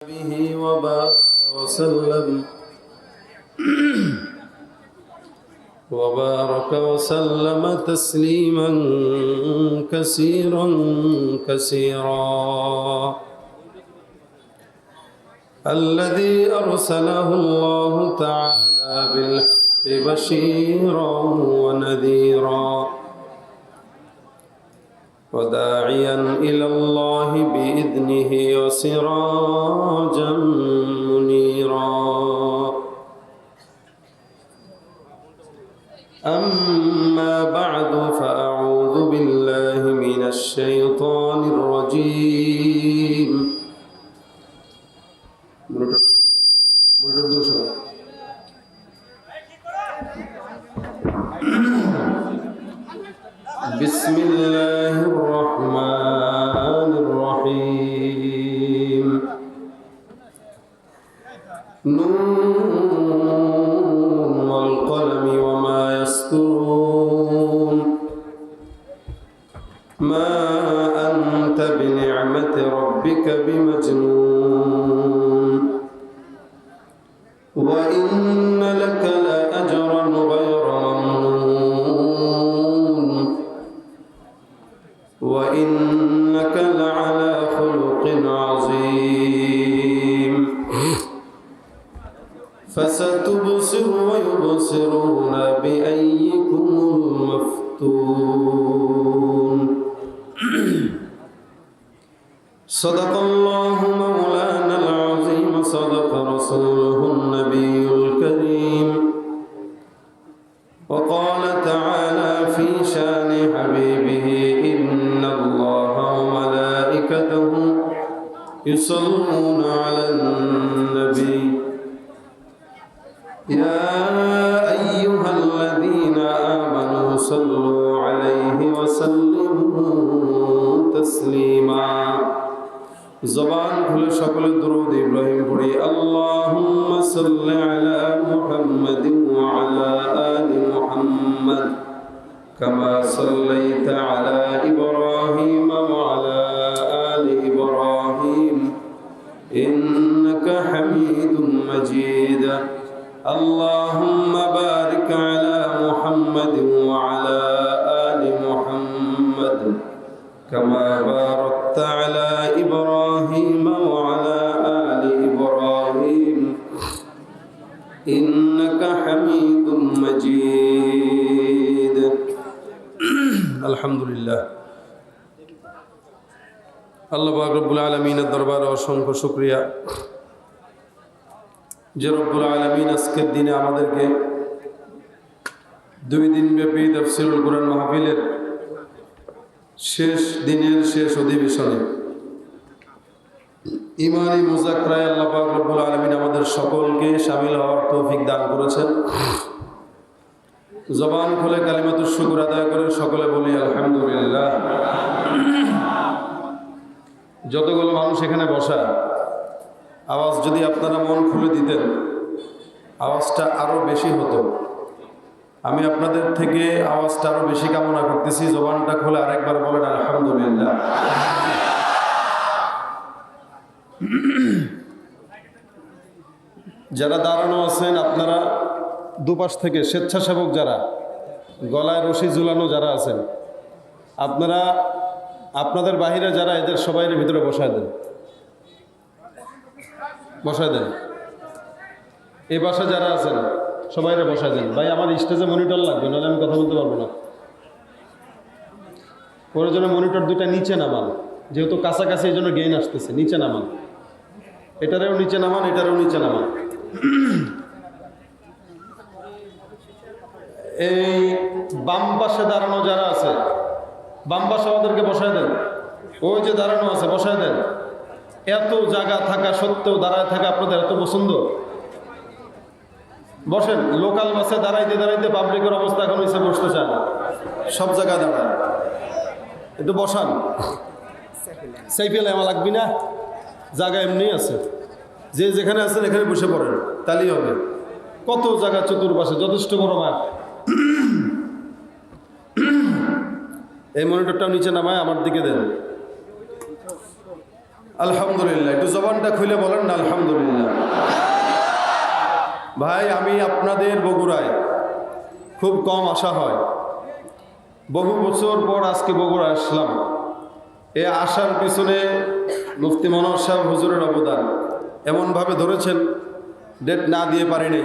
به وبارك وسلم تسليما كثيرا كثيرا الذي أرسله الله تعالى بالحق بشيرا ونذيرا وداعيا إلى الله بإذنه وسراجا منيرا أما بعد فأعوذ بالله من الشيطان الرجيم بسم الله الرحمن الرحيم نون والقلم وما يسطرون ما أنت بنعمة ربك بمجنون وإن لك لأجرا غير ممنون وإنك لعلى خلق عظيم فستبصر ويبصرون بأيكم المفتون صدق الله مولانا العظيم صدق رسوله النبي الكريم وقال تعالى في شان حبيبه إن الله وملائكته يصلون على النبي يا أيها الذين آمنوا صلوا عليه وسلموا تسليما زبان كل شكل درود إبراهيم پڑھی اللهم صل على محمد وعلى آل محمد كما صليت على إبراهيم وعلى آل إبراهيم إنك حميد مجيد اللهم بارك على محمد وعلى آل محمد كما باركت على إبراهيم وعلى آل إبراهيم إنك حميد مجيد الحمد لله আল্লাহ পাক রব্বুল আলামিনের দরবারে অসংখ্য শুকরিয়া যে রব্বুল আলামিন আজকের দিনে আমাদেরকে 2 দিন ব্যাপী তাফসীরুল কুরআন মাহফিলের শেষ দিনের শেষ অধিবেশনে ইমানি মুযাক্কারায় আল্লাহ পাক রব্বুল আলামিন আমাদের সকলকে শামিল হওয়ার তৌফিক দান করেছেন। জবান খুলে কালিমাতুশ শুকর আদায় করে সকলে বলি আলহামদুলিল্লাহ। যতগুলো মানুষ এখানে বসা, আওয়াজ যদি আপনারা মন খুলে দিতেন আওয়াজটা আরো বেশি হতো। আমি আপনাদের থেকে আওয়াজটা আরো বেশি কামনা করতেছি। জবানটা খুলে আরেকবার বলেন আলহামদুলিল্লাহ। যারা দাঁড়ানো আছেন আপনারা দুপাশ থেকে স্বেচ্ছাসেবক যারা গলায় রশি ঝুলানো যারা আছেন আপনারা আপনাদের বাহিরে যারা এদের সবাইয়ের ভিতরে বসায় দেন, বসায় দেন। এই বাসা যারা আছেন সবাইরে বসায় দেন। ভাই আমার স্টেজে মনিটর লাগবে, নাহলে আমি কথা বলতে পারবো না। প্রয়োজনে মনিটর দুইটা নিচে নামান, যেহেতু কাছাকাছি এই জন্য গেইন আসতেছে। নিচে নামান, এটারেও নিচে নামান, এটারেও নিচে নামান। এই বাম পাশে দাঁড়ানো যারা আছে বাম পাশে আমাদেরকে বসায় দেন। ওই যে দাঁড়ানো আছে বসায় দেন। এত জায়গা থাকা সত্ত্বেও দাঁড়ায় থাকা আপনাদের এত পছন্দ? বসেন। লোকাল বাসে দাঁড়াইতে দাঁড়াইতে পাবলিকের অবস্থা এখন হয়েছে বসতে চায় না, সব জায়গায় দাঁড়ায়। একটু বসান। সাইকেল আমার লাগবি না, জায়গা এমনি আছে। যে যেখানে আছেন এখানে বসে পড়েন, তাহলেই হবে। কত জায়গা চতুর্পাশে, যথেষ্ট বড় মাঠ। এই মনিটরটাও নিচে নামায় আমার দিকে দেন। আলহামদুলিল্লাহ। একটু জবানটা খুলে বলেন না আলহামদুলিল্লাহ। ভাই, আমি আপনাদের বগুড়ায় খুব কম আসা হয়। বহু বছর পর আজকে বগুড়া আসলাম। এ আসার পিছনে মুফতি মনোয়ার সাহেব হুজুরের অবদান এমনভাবে ধরেছেন, ডেট না দিয়ে পারিনি,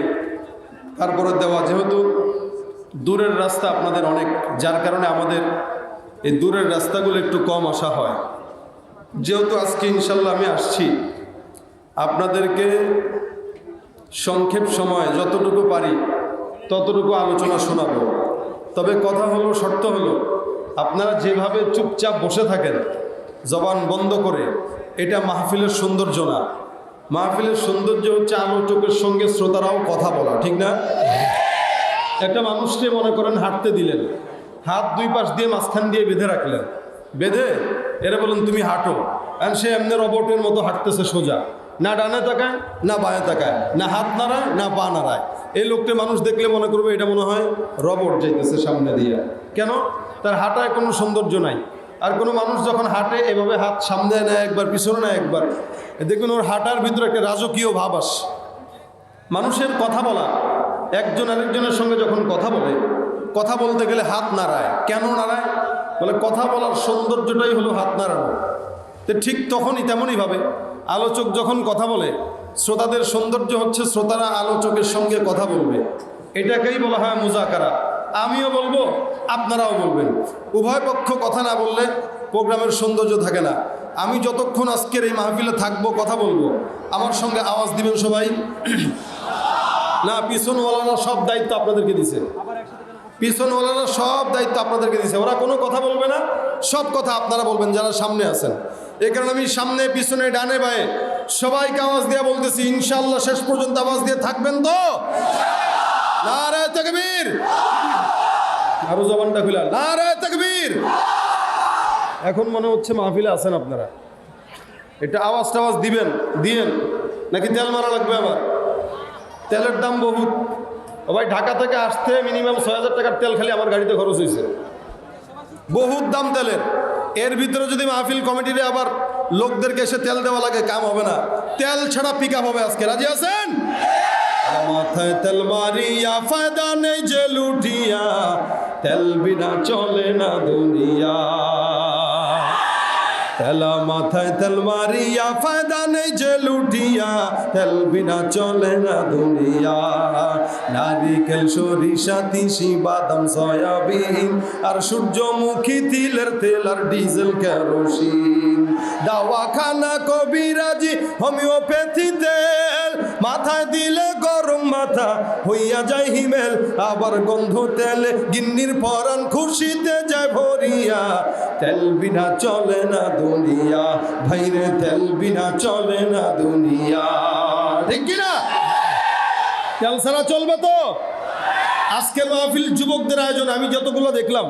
তারপরে দেওয়া। যেহেতু দূরের রাস্তা আপনাদের অনেক, যার কারণে আমাদের এই দূরের রাস্তাগুলো একটু কম আসা হয়। যেহেতু আজকে ইনশাল্লাহ আমি আসছি, আপনাদেরকে সংক্ষেপ সময় যতটুকু পারি ততটুকু আলোচনা শোনাবো। তবে কথা হলো, শর্ত হলো, আপনারা যেভাবে চুপচাপ বসে থাকেন জবান বন্ধ করে, এটা মাহফিলের সৌন্দর্য না। মাহফিলের সৌন্দর্য হচ্ছে আলোচকের সঙ্গে শ্রোতারাও কথা বলা, ঠিক না? একটা মানুষকে মনে করেন হাঁটতে দিলেন, হাত দুই পাশ দিয়ে মাঝখান দিয়ে বেঁধে রাখলেন, বেঁধে এরা বলেন তুমি হাঁটো, আর সে এমনি রবটের মতো হাঁটতেছে সোজা, না ডানে তাকায় না বাঁয়ে তাকায়, না হাত নাড়ায় না পা নাড়ায়। এই লোকটা মানুষ দেখলে মনে করবে এটা মনে হয় রবট যাইতেছে সামনে দিয়ে। কেন? তার হাঁটায় কোনো সৌন্দর্য নাই। আর কোনো মানুষ যখন হাঁটে এভাবে হাত সামনে নেয় একবার, পিছনে নেয় একবার, দেখুন ওর হাঁটার ভিতরে একটা রাজকীয় ভাব আসে। মানুষের কথা বলা, একজন আরেকজনের সঙ্গে যখন কথা বলতে গেলে হাত নাড়ায়। কেন নাড়ায়? বলে কথা বলার সৌন্দর্যটাই হলো হাত নাড়ানো। তো ঠিক তখনই তেমনইভাবে আলোচক যখন কথা বলে, শ্রোতাদের সৌন্দর্য হচ্ছে শ্রোতারা আলোচকের সঙ্গে কথা বলবে। এটাকেই বলা হয় মুজাকারা। আমিও বলবো, আপনারাও বলবেন। উভয় পক্ষ কথা না বললে প্রোগ্রামের সৌন্দর্য থাকে না। আমি যতক্ষণ আজকের এই মাহফিলে থাকবো, কথা বলবো, আমার সঙ্গে আওয়াজ দিবেন সবাই। না, পিছনওয়ালারা সব দায়িত্ব আপনাদেরকে দিছে, পিছনওয়ালারা সব দায়িত্ব আপনাদেরকে দিছে। ওরা কোনো কথা বলবে না, সব কথা আপনারা বলবেন যারা সামনে আছেন। এই কারণে আমি সামনে পিছনে ডানে বাঁয়ে সবাইকে আওয়াজ দিয়ে বলতেছি, ইনশাআল্লাহ শেষ পর্যন্ত আওয়াজ দিয়ে থাকবেন তো? নারে তাকবীর! আরো জবানটা খুলা, নারে তাকবীর! এখন মনে হচ্ছে মাহফিলে আছেন আপনারা। এটা আওয়াজ দিয়েন নাকি তেল মারা লাগবে? আবার তেলের দাম বহুত। ও ভাই, ঢাকা থেকে আসতে মিনিমাম ৬,০০০ টাকার তেল খালি আমার গাড়িতে খরচ হয়েছে। বহুত দাম তেলের। এর ভিতরে যদি মাহফিল কমিটিরে আবার লোকদেরকে এসে তেল দেওয়া লাগে, কাম হবে না। তেল ছাড়া পিক আপ হবে আজকে। রাজি আছেন? মাথায় তেল মারিয়া ফায়দা নেই যে লুটিয়া, তেল বিনা চলে না দুনিয়া। তেলা মাথায় তেল মারিয়া ফায়দা নেই যে লুটিয়া, তেল বিনা চলে না দুনিয়া। নারিকেল, সরিষা, তিসি, বাদাম, সয়াবিন আর সূর্যমুখী তিলের তেল আর ডিজেল কেরোসিন। দাওয়াখানা, কবিরাজি, হোমিওপ্যাথি তেল মাথায় দিলে গরম মাথা হইয়া যায় হিমেল। আবার গন্ধ তেলে গিন্নির পরাণ খুশিতে যায় ভরিয়া, তেল বিনা চলে না দুনিয়া। ভাইরে তেল বিনা চলে না দুনিয়া, ঠিক কিনা? তেল ছাড়া চলবে তো? আজকে মাহফিল যুবকদের আয়োজন আমি যতগুলো দেখলাম,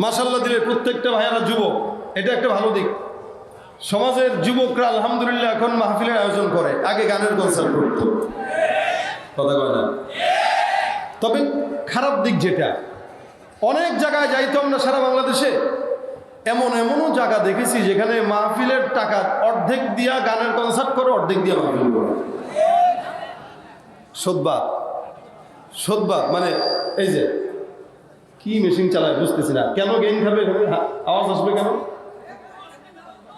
মাশাআল্লাহ দিলে প্রত্যেকটা ভাইয়ারা যুবক। এটা একটা ভালো দিক। সমাজের যুবকরা আলহামদুলিল্লাহ এখন মাহফিলের আয়োজন করে, আগে গানের কনসার্ট করত। কথা কয় না? তবে খারাপ দিক যেটা, অনেক জায়গায় যাইতো আমরা সারা বাংলাদেশে, এমনও জায়গা দেখেছি যেখানে মাহফিলের টাকা অর্ধেক দিয়া গানের কনসার্ট করে, অর্ধেক দিয়া মাহফিল করে। সদবাদ মানে এই যে কি মেশিন চালায় বুঝতেছি না, কেন গেইন খাবে, আওয়াজ আসবে কেন?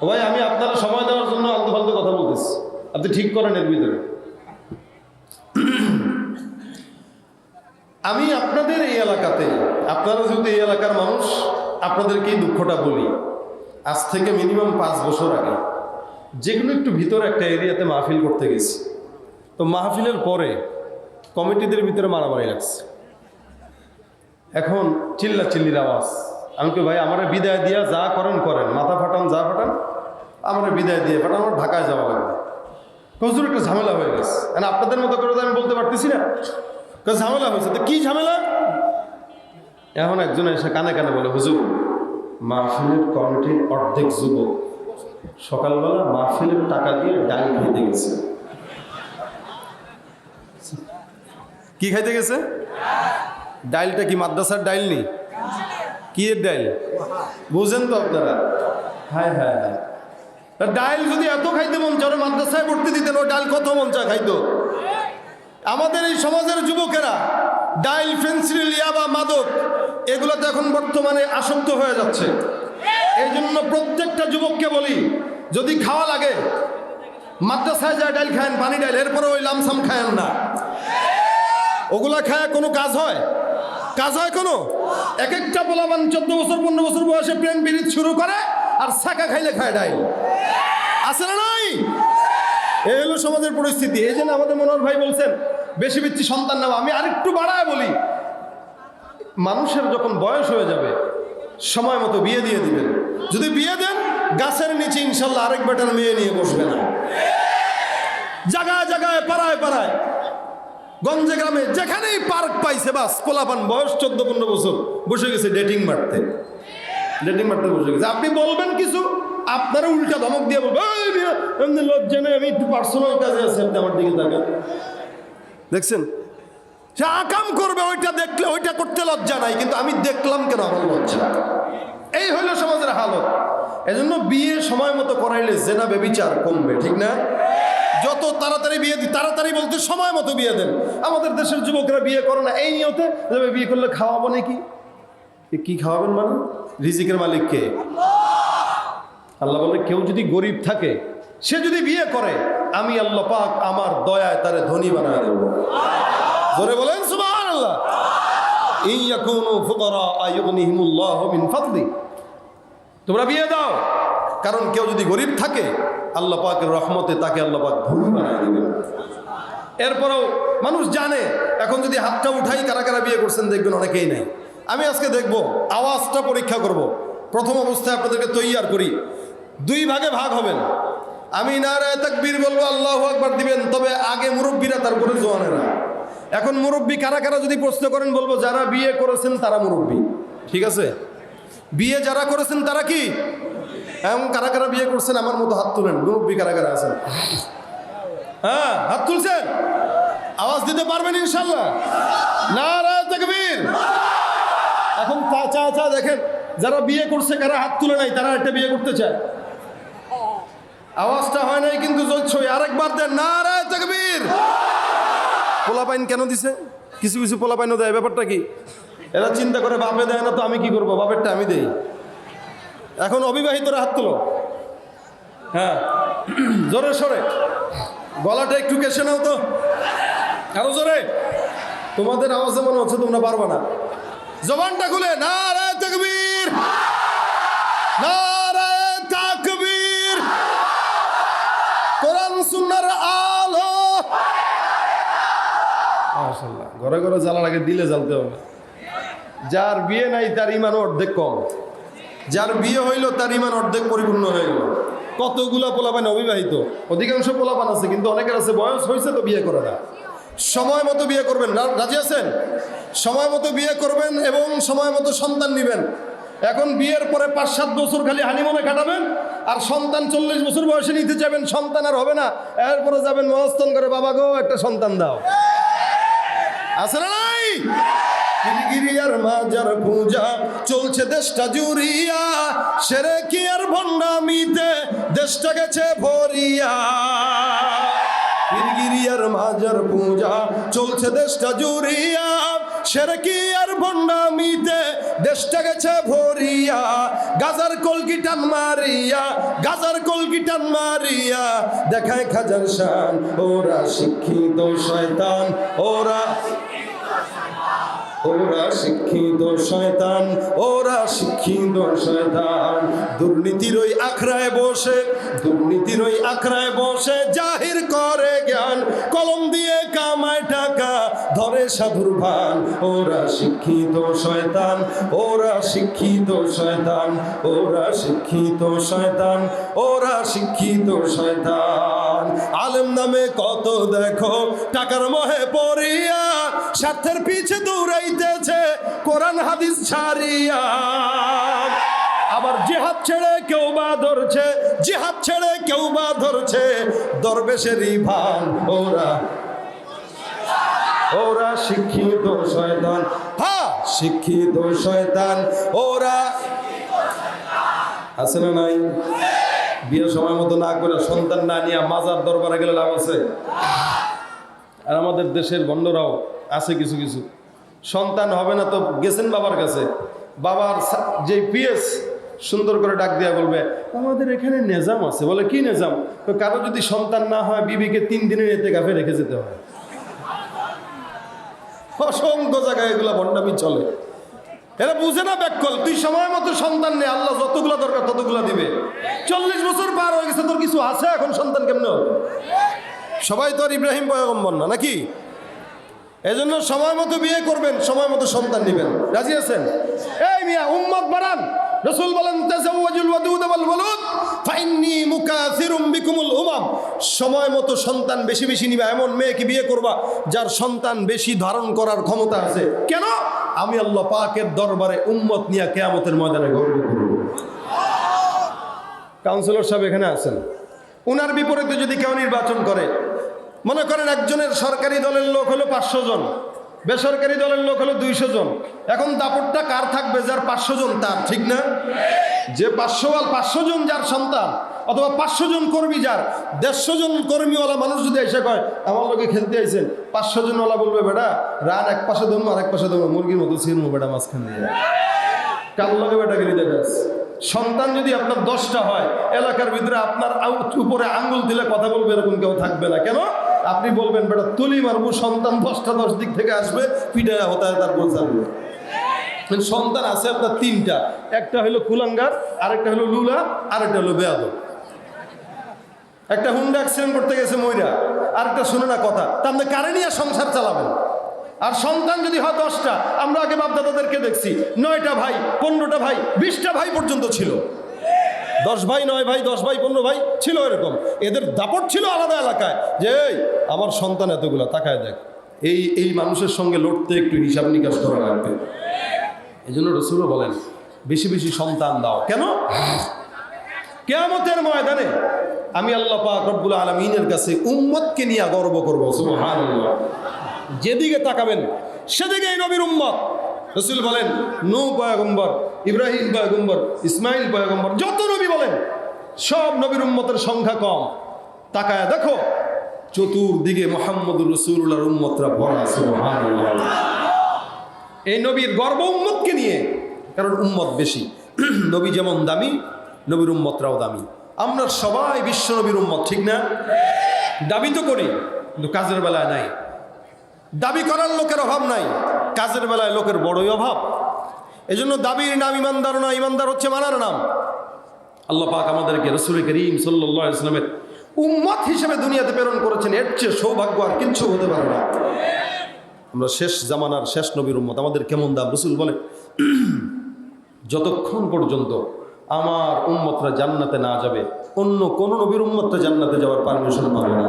ভাই, আমি আপনারা সময় দেওয়ার জন্য আলতু ফালতু কথা বলতেছি, আপনি ঠিক করেন এর ভিতরে। আমি আপনাদের এই এলাকাতে, আপনারা যেহেতু এই এলাকার মানুষ, আপনাদেরকে এই দুঃখটা বলি। আজ থেকে মিনিমাম 5 বছর আগে যেগুলো একটু ভিতরে একটা এরিয়াতে মাহফিল করতে গেছি, তো মাহফিলের কমিটিদের ভিতরে মারামারি লাগছে। এখন চিল্লির আওয়াজ। আমি তো ভাই, আমার বিদায় দিয়া যা করেন, মাথা ফাটান, যা ফাটান, আমার বিদায় দিয়ে ফাটান, আমার ঢাকায় যাওয়া লাগবে। হুজুর একটা ঝামেলা হয়ে গেছে। আপনাদের মতো করে তো আমি বলতে পারতেছি না, ঝামেলা হয়েছে। তো কি ঝামেলা? এখন একজন এসে কানে বলে, হুজুর, মাহফিলের কমিটির অর্ধেক যুবক সকালবেলা মাহফিলের টাকা দিয়ে ডাল খাইতে গেছে। কি খাইতে গেছে? ডাইলটা কি মাদ্রাসার ডাইল নি? কি এর ডাইল? বুঝেন তো আপনারা? হ্যাঁ, ডাইল যদি এত খাইতে মন চায় মাদ্রাসায় পড়তে দিতেন, ও ডাইল কত মন চা খাইতো। আমাদের এই সমাজের যুবকেরা ডাইল, ফেন্সিডিল, ইয়াবা, মাদক এগুলোতে এখন বর্তমানে আসক্ত হয়ে যাচ্ছে। এই জন্য প্রত্যেকটা যুবককে বলি, যদি খাওয়া লাগে মাদ্রাসায় যায় ডাইল খায়েন, পানি ডাইল, এরপরে ওই লামসাম খায়েন না। ওগুলা খায় কোনো কাজ হয়? কাজ হয় কোনো? এক একটা পোলাপান 14 বছর 15 বছর বয়সে প্রেম বিরিত শুরু করে, আর ছাকা খাইলে খায় ডাইল। আছে না নাই? এই হলো সমাজের পরিস্থিতি। এই জন্য আমাদের মনোহর ভাই বলছেন বেশি বেশি সন্তান নেওয়া। আমি আরেকটু বাড়ায় বলি, মানুষের যখন বয়স হয়ে যাবে সময় মতো বিয়ে দিয়ে দিবেন। যদি বিয়ে দেন, গাছের নিচে ইনশাল্লাহ আরেক বেটার মেয়ে নিয়ে বসবে না। জায়গায় জায়গায়, পাড়ায় পাড়ায়, গঞ্জে গ্রামে যেখানেই পার্ক পাইছে, বাস পোলাপান বয়স 14-15 বছর বসে গেছে ডেটিং মারতে বসে গেছে। আপনি বলবেন কিছু, আপনারা উল্টা ধমক দিয়ে বলবেন লজ্জা নেই, আমি একটু পার্সোনাল কাজে আছি, আপনি আমার দিকে তাকান। দেখছেন, সে আকাম করবে, ওইটা দেখলে ওইটা করতে লজ্জা নাই, কিন্তু আমি দেখলাম কেন আমার লজ্জা। এই হইল সমাজের হালত। এজন্য বিয়ে সময় মতো করাইলে জেনা বেবিচার কমবে, ঠিক না? যত তাড়াতাড়ি বিয়ে দিই, তাড়াতাড়ি বলতে সময় মতো বিয়ে দেন। আমাদের দেশের যুবকরা বিয়ে করে না এই নিয়তে, বিয়ে করলে খাওয়াবো নাকি। কি খাওয়াবেন মানে? রিজিকের মালিক কে? আল্লাহ বলে, কেউ যদি গরিব থাকে, সে যদি বিয়ে করে, আমি আল্লাহ পাক আমার দয়ায় তারে ধনী বানায় দেব। জোরে বলেন সুবহানাল্লাহ। ইন ইয়াকুনু ফুকারা আয়ুগনিহিমুল্লাহু মিন ফাদলি। তোমরা বিয়ে দাও, কারণ কেউ যদি গরিব থাকে আল্লাহ পাকের রহমতে তাকে আল্লাহ পাক ধনী বানায় দিবেন। এরপরেও মানুষ জানে, এখন যদি হাতটা উঠাই কারা কারা বিয়ে করছেন দেখবেন অনেকেই নাই। আমি আজকে দেখব, আওয়াজটা পরীক্ষা করব। প্রথম অবস্থায় আপনাদেরকে তৈয়ার করি, 2 ভাগে ভাগ হবেন। আমি নারায়ে তাকবীর বলবো, আল্লাহু আকবার দিবেন, তবে আগে মুরব্বীরা, তারপরে জওয়ানেরা। এখন মুরব্বী কারা কারা যদি প্রশ্ন করেন, বলবো যারা বিয়ে করেছেন তারা মুরব্বী, ঠিক আছে? বিয়ে যারা করেছেন তারা কি? এমন কারা কারা বিয়ে করছেন আমার মতো হাত তুলেন। মুরব্বী কারা কারা আছেন? হ্যাঁ, হাত তুলছেন? আওয়াজ দিতে পারবেন ইনশাল্লাহ? নারায়ে তাকবীর। এখন চা দেখেন, যারা বিয়ে করছে কারা হাত তুলে নাই, তারা একটা বিয়ে করতে চায়। আওয়াজটা হয় নাই কিন্তু জলছই, আরেকবার দেন নারায়ে তাকবীর। পোলাপাইন কেন দিছে? কিছু কিছু পোলাপাইনও দেয়, ব্যাপারটা কি? এরা চিন্তা করে বাপে দেয় না তো আমি কি করবো, বাপেরটা আমি দেই। এখন অবিবাহিতরা হাত তুলো। হ্যাঁ, জোরে সরে, গলাটা একটু কেসে নাও তো, আরো জোরে। তোমাদের আওয়াজে মনে হচ্ছে তোমরা পারবা না। জবানটা খুলে নারায়ে তাকবীর, নারায়ে তাকবীর। কোরআন সুন্নাহর আলো। মাশাআল্লাহ, ঘরে ঘরে জ্বালা লাগে, দিলে জ্বালতে হবে। যার বিয়ে নাই তার ঈমান অর্ধেক কম, যার বিয়ে হইল তার ঈমান অর্ধেক পরিপূর্ণ হয়ে গেল। কতগুলা পোলাপান অবিবাহিত, অধিকাংশ পোলাপান আছে কিন্তু অনেকের আছে বয়স হয়েছে তো বিয়ে করে না। সময় মতো বিয়ে করবেন, রাজি আছেন? সময় মতো বিয়ে করবেন এবং সময় মতো সন্তান নেবেন। এখন বিয়ের পরে 5-7 বছর খালি হানিমুনে কাটাবেন, আর সন্তান 40 বছর বয়সে নিতে যাবেন, সন্তান আর হবে না। এরপরে যাবেন মহস্থান করে, বাবা গো একটা সন্তান দাও। আছে না নাই? গিরিয়ার মাজার পূজা চলছে দেশটা জুড়িয়া, শিরকি আর ভণ্ডামিতে দেশটা গেছে ভরিয়া। গিরিয়ার মাজার পূজা চলছে দেশটা জুড়িয়া, শিরকি আর ভণ্ডামিতে দেশটা গেছে ভরিয়া। গাজার কলকি টান মারিয়া, গাজার কলকি টান মারিয়া দেখায় খাজার শান। ওরা শিক্ষিত শয়তান, ওরা শিক্ষিত শয়তান, ওরা শিক্ষিত শয়তান। দুর্নীতির ওই আখড়ায় বসে, দুর্নীতির ওই আখড়ায় বসে জাহির করে জ্ঞান। কলম দিয়ে কামায় টাকা, ধরে সাধুর ভান। ওরা শিক্ষিত শয়তান, ওরা শিক্ষিত শয়তান, ওরা শিক্ষিত শয়তান, ওরা শিক্ষিত শয়তান। আলেম নামে কত দেখো টাকার মোহে পড়িয়া, স্বার্থের পিছে দৌড়াইতেছে কোরআন হাদিস ছাড়িয়া। আবার জিহাদ ছেড়ে কেউ বা ধরছে, জিহাদ ছেড়ে কেউ বা ধরছে দরবেশেরই ভান। ওরা শিক্ষিত শয়তান, হ্যাঁ শিক্ষিত শয়তান। ওরা আছে না নাই? বিয়ে সময় মতো না করে সন্তান না নিয়ে মাজার দরবারে গেলে লাভ আছে? আর আমাদের দেশের বন্ধুরাও আছে কিছু কিছু, সন্তান হবে না তো গেছেন বাবার কাছে, বাবার যে পিএস সুন্দর করে ডাক দিয়া বলবে আমাদের এখানে নিজাম আছে। বলে কি নিজাম? তো কারো যদি সন্তান না হয় বিবিকে 3 দিনের ইতিকাফে রেখে যেতে হয়। অসংখ্য জায়গায় এগুলা ভণ্ডামি চলে। এরা বুঝে না ব্যাককল, তুই সময় মতো সন্তান নেই, আল্লাহ যতগুলা দরকার ততগুলা দিবে। 40 বছর পার হয়ে গেছে, তোর কিছু আছে এখন, সন্তান কেমনে হবে? সবাই তো আর ইব্রাহিম পয়গম্বর না নাকি? এজন্য সময় মতো বিয়ে করবেন, সময় মতো সন্তান নেবেন। রাজি আছেন? এই মিয়া উম্মত বাড়ান। রাসূল বলেন তাযাওয়াজুল ওয়াদুদ ওয়াল ওয়ালুদ ফাইন্নী মুকাসিরুম বিকুমুল উমাম। সময় মতো সন্তান বেশি বেশি নিবা, এমন মেয়েকে বিয়ে করবা যার সন্তান বেশি ধারণ করার ক্ষমতা আছে। কেন? আমি আল্লাহ পাকের দরবারে উম্মত নিয়ে কিয়ামতের ময়দানে গর্ব করব। কাউন্সিলর সাহেব এখানে আছেন, উনার বিপরীতে যদি কেউ নির্বাচন করে, মনে করেন একজনের সরকারি দলের লোক হলো 500 জন, বেসরকারি দলের লোক হলো 200 জন। এখন দাপটটা কার থাকবে? যার 500 জন তার, ঠিক না? যে 500 জন যার সন্তান, অথবা 500 জন কর্মী যার, 150 জন কর্মীওয়ালা মানুষ যদি এসে কয় আমার লোকে খেলতে আইছেন, 500 জনওয়ালা বলবে বেটা রান এক পাশে দেবো আর এক পাশে দেবো, মুরগির মতো ছিনবো বেটা মাঝখান দিয়ে। কার লোকে বেটা গেলি দেখাস? সন্তান যদি আপনার 10টা হয়, এলাকার ভিতরে আপনার উপরে আঙ্গুল দিলে কথা বলবে এরকম কেউ থাকবে না। কেন? আপনি বলবেন বেটা তুলি মারবো, সন্তান 10টা 10 দিক থেকে আসবে, পিঠা হতায় তারপর যাবে। সন্তান আছে আপনার 3টা, একটা হলো কুলাঙ্গার, আরেকটা হলো লুলা, আরেকটা হলো বেয়াদব। একটা হুন্ডা অ্যাক্সিডেন্ট করতে গেছে ময়রা, আরেকটা শুনে না কথা, তা আপনি কারে নিয়ে সংসার চালাবেন? আর সন্তান যদি হয় 10টা, আমরা আগে বাপদাদাদেরকে দেখছি 9টা ভাই, 15টা ভাই, 20টা ভাই পর্যন্ত ছিল। 10 ভাই 9 ভাই, 10 ভাই 15 ভাই ছিল এরকম। এদের দাপট ছিল আলাদা এলাকায়, যে এই আমার সন্তান এতগুলা, তাকায় দেখ। এই মানুষের সঙ্গে লড়তে একটু হিসাব নিকাশ করা লাগবে। এই জন্য রাসূলও বলেন বেশি বেশি সন্তান দাও। কেন? কিয়ামতের ময়দানে আমি আল্লাহ পাক রব্বুল আলামিনের কাছে উম্মতকে নিয়ে গর্ব করব। সুবহানাল্লাহ। যেদিকে তাকাবেন সেদিকে এই নবীর উম্মত। রাসূল বলেন নূহ পয়গম্বর, ইব্রাহিম পয়গম্বর, ইসমাইল পয়গম্বর, যত নবী বলেন সব নবীর উম্মতের সংখ্যা কম। তাকায় দেখো চতুর্দিকে মুহাম্মদুর রাসূলুল্লাহর উম্মতরা ভরা। সুবহানাল্লাহ। এই নবীর গর্ব উম্মতকে নিয়ে, কারণ উম্মত বেশি। নবী যেমন দামি, নবীর উম্মতরাও দামি। আমরা সবাই বিশ্ব নবীর উম্মত, ঠিক না? দাবি তো করি, কিন্তু কাজের বেলায় নাই। দাবি করার লোকের অভাব নাই, কাজের বেলায় লোকের বড়ই অভাব। এজন্য দাবির নাম ইমানদার না, ইমানদার হচ্ছে মানার নাম। আল্লাহ পাক আমাদেরকে রাসূল করিম সাল্লাল্লাহু আলাইহি ওয়াসাল্লামের উম্মত হিসেবে দুনিয়াতে প্রেরণ করেছেন। এর চেয়ে সৌভাগ্য আর কিচ্ছু হতে পারে না। আমরা শেষ জামানার শেষ নবীর উম্মত। আমাদের কেমন দাম? রাসূল বলেন যতক্ষণ পর্যন্ত আমার উম্মতরা জান্নাতে না যাবে, অন্য কোন নবীর উম্মতরা জান্নাতে যাওয়ার পারমিশন পাবে না।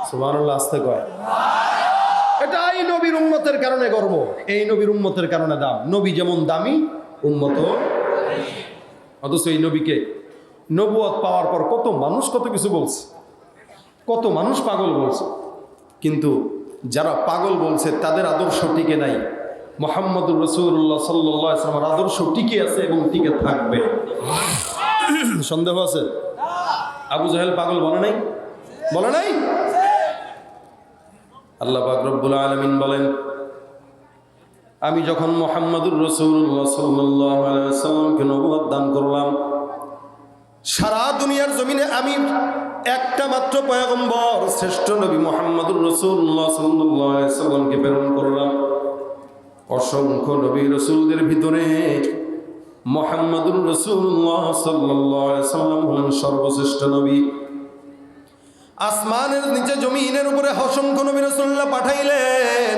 সুবহানাল্লাহ। আস্তে কয়। এটাই নবীর উম্মতের কারণে গর্ব, এই নবীর উম্মতের কারণে দাম। নবী যেমন দামি, উম্মত। অথচ এই নবীকে নবুয়ত পাওয়ার পর কত মানুষ কত কিছু বলছে, কত মানুষ পাগল বলছে, কিন্তু যারা পাগল বলছে তাদের আদর্শ টিকে নাই। মুহাম্মদুর রাসূলুল্লাহ সাল্লাল্লাহু আলাইহি ওয়াসাল্লামের আদর্শ টিকে আছে এবং টিকে থাকবে। সন্দেহ আছে? আবু জাহেল পাগল বলে নাই? বলে নাই? আল্লাহ পাক রব্বুল আলামিন বলেন আমি যখন মুহাম্মদুর রাসূলুল্লাহ সাল্লাল্লাহু আলাইহি ওয়াসাল্লামকে নবুয়ত দান করলাম, সারা দুনিয়ার জমিনে আমি একটা মাত্র পয়গম্বর শ্রেষ্ঠ নবী মুহাম্মদুর রাসূলুল্লাহ সাল্লাল্লাহু আলাইহি ওয়াসাল্লামকে প্রেরণ করলাম। অসংখ্য নবী রাসূলদের ভিতরে মুহাম্মদুর রাসূলুল্লাহ সাল্লাল্লাহু আলাইহি ওয়াসাল্লাম হলেন সর্বশ্রেষ্ঠ নবী। আসমানের নিচে জমিনের উপরে অসংখ্য নবী রাসূলুল্লাহ পাঠাইলেন,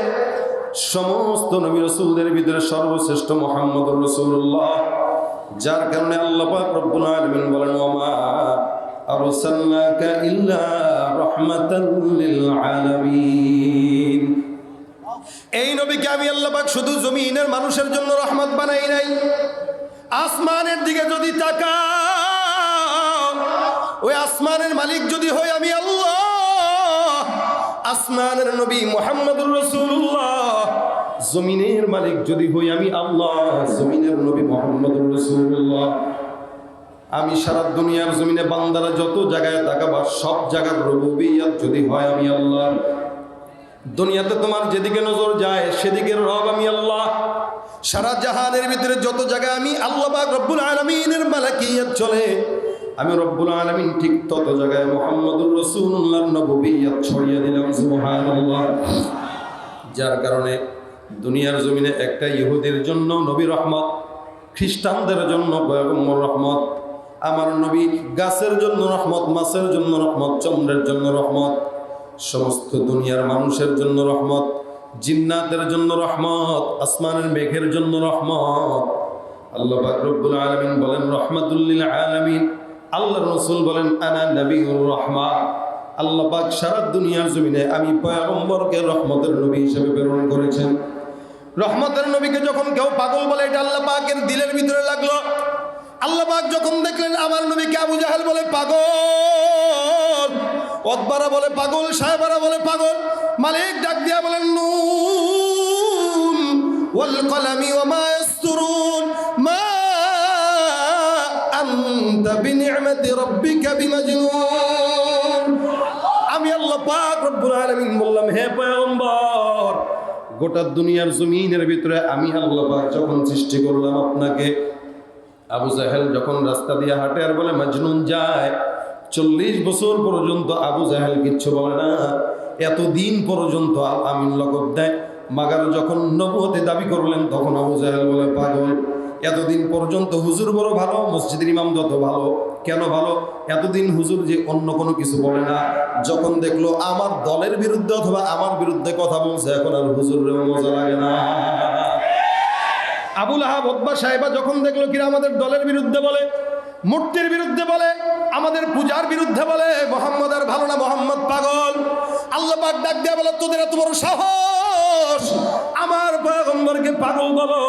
সমস্ত নবী রাসূলদের ভিতরে সর্বশ্রেষ্ঠ মুহাম্মদুর রাসূলুল্লাহ। যার কারণে আল্লাহ পাক রব্বুল আলামিন বলেন ওয়ামা আরসালনাকা ইল্লা রাহমাতাল লিল আলামিন। এই নবীকে আমি আল্লাহ পাক শুধু জমিনের মানুষের জন্য রহমত বানাই নাই। আসমানের দিকে যদি তাকাও, ওই আসমানের মালিক যদি হই আমি আল্লাহ, আসমানের নবী মুহাম্মদুর রাসূলুল্লাহ, জমিনের মালিক যদি হই আমি আল্লাহ, জমিনের নবী মুহাম্মদুর রাসূলুল্লাহ। আমি সারা দুনিয়ার জমিনে বান্দারা যত জায়গায় তাকাবা সব জায়গার রুবুবিয়ত যদি হয় আমি আল্লাহ। দুনিয়াতে তোমার যেদিকে নজর যায় সেদিকের রব আমি আল্লাহ। সারা জাহানের ভিতরে যত জায়গায় আমি আল্লাহ পাক রব্বুল আলামিনের মালাকিয়ত চলে, আমি রব্বুল আলামিন ঠিক তত জায়গায় মুহাম্মদুর রাসূলুল্লাহর নবুবিয়ত ছড়িয়ে দিলাম। সুবহানাল্লাহ। যার কারণে দুনিয়ার জমিনে একটা ইহুদির জন্য নবী রহমত, খ্রিস্টানদের জন্য পয়গম্বর রহমত, আমার নবী গাছের জন্য রহমত, মাছের জন্য রহমত, চন্দ্রের জন্য রহমত, সমস্ত দুনিয়ার মানুষের জন্য রহমত, জিন্নাতের জন্য রহমত, আসমানের মেঘের জন্য রহমত। আল্লাহ পাক রব্বুল আলামিন বলেন রহমাতুল লিল আলামিন, আল্লাহ রাসূল বলেন আনা নবিয়ুর রাহমা। আল্লাহ পাক সারা দুনিয়ার জমিনে আমি পয়গম্বরকে রহমতের নবী হিসেবে প্রেরণ করেছেন। রহমতের নবীকে যখন কেউ পাগল বলে এটা আল্লাহ পাকের দিলের ভিতরে লাগলো। আল্লাহ পাক যখন দেখলেন আমার নবীকে আবু জাহেল বলে পাগল, ওতবারা বলে পাগল, সাহেবারা বলে পাগল, মালিক ডাক দিয়া বলেন নুন ওয়াল কলামি ওয়া মা ইয়াসতুরুন মা আনতা বিনি'মাতি রাব্বিকা বিমাজনুন। আমি আল্লাহ পাক রব্বুল আলামিন বললাম হে পয়গম্বর, গোটা দুনিয়ার জমিনের ভিতরে আমি আল্লাহ পাক যখন সৃষ্টি করলাম আপনাকে, আবু জাহেল যখন রাস্তা দিয়ে হাঁটে আর বলে মাজনুন যায়, 40 বছর পর্যন্ত আবু জাহেল কিচ্ছু বলে না, এতদিন পর্যন্ত আল আমিন লকব দেয়। মাগার যখন নবুয়তে দাবি করলেন তখন আবু জাহেল বলে পাগল। এতদিন পর্যন্ত হুজুর বড় ভালো, মসজিদের ইমাম যত ভালো। কেন ভালো? এতদিন হুজুর যে অন্য কোনো কিছু বলে না, যখন দেখলো আমার দলের বিরুদ্ধে অথবা আমার বিরুদ্ধে কথা বলছে এখন আর হুজুরের মজা লাগে না। আবুল আহাব ওতবা সাহেবা যখন দেখলো কিনা আমাদের দলের বিরুদ্ধে বলে, মূর্তির বিরুদ্ধে বলে, আমাদের পূজার বিরুদ্ধে বলে, মোহাম্মদ আর ভালো না, মোহাম্মদ পাগল। আল্লাহ পাক ডাক দিয়া বলে তোদের এত বড় সাহস আমার পয়গম্বরকে পাগল বলো।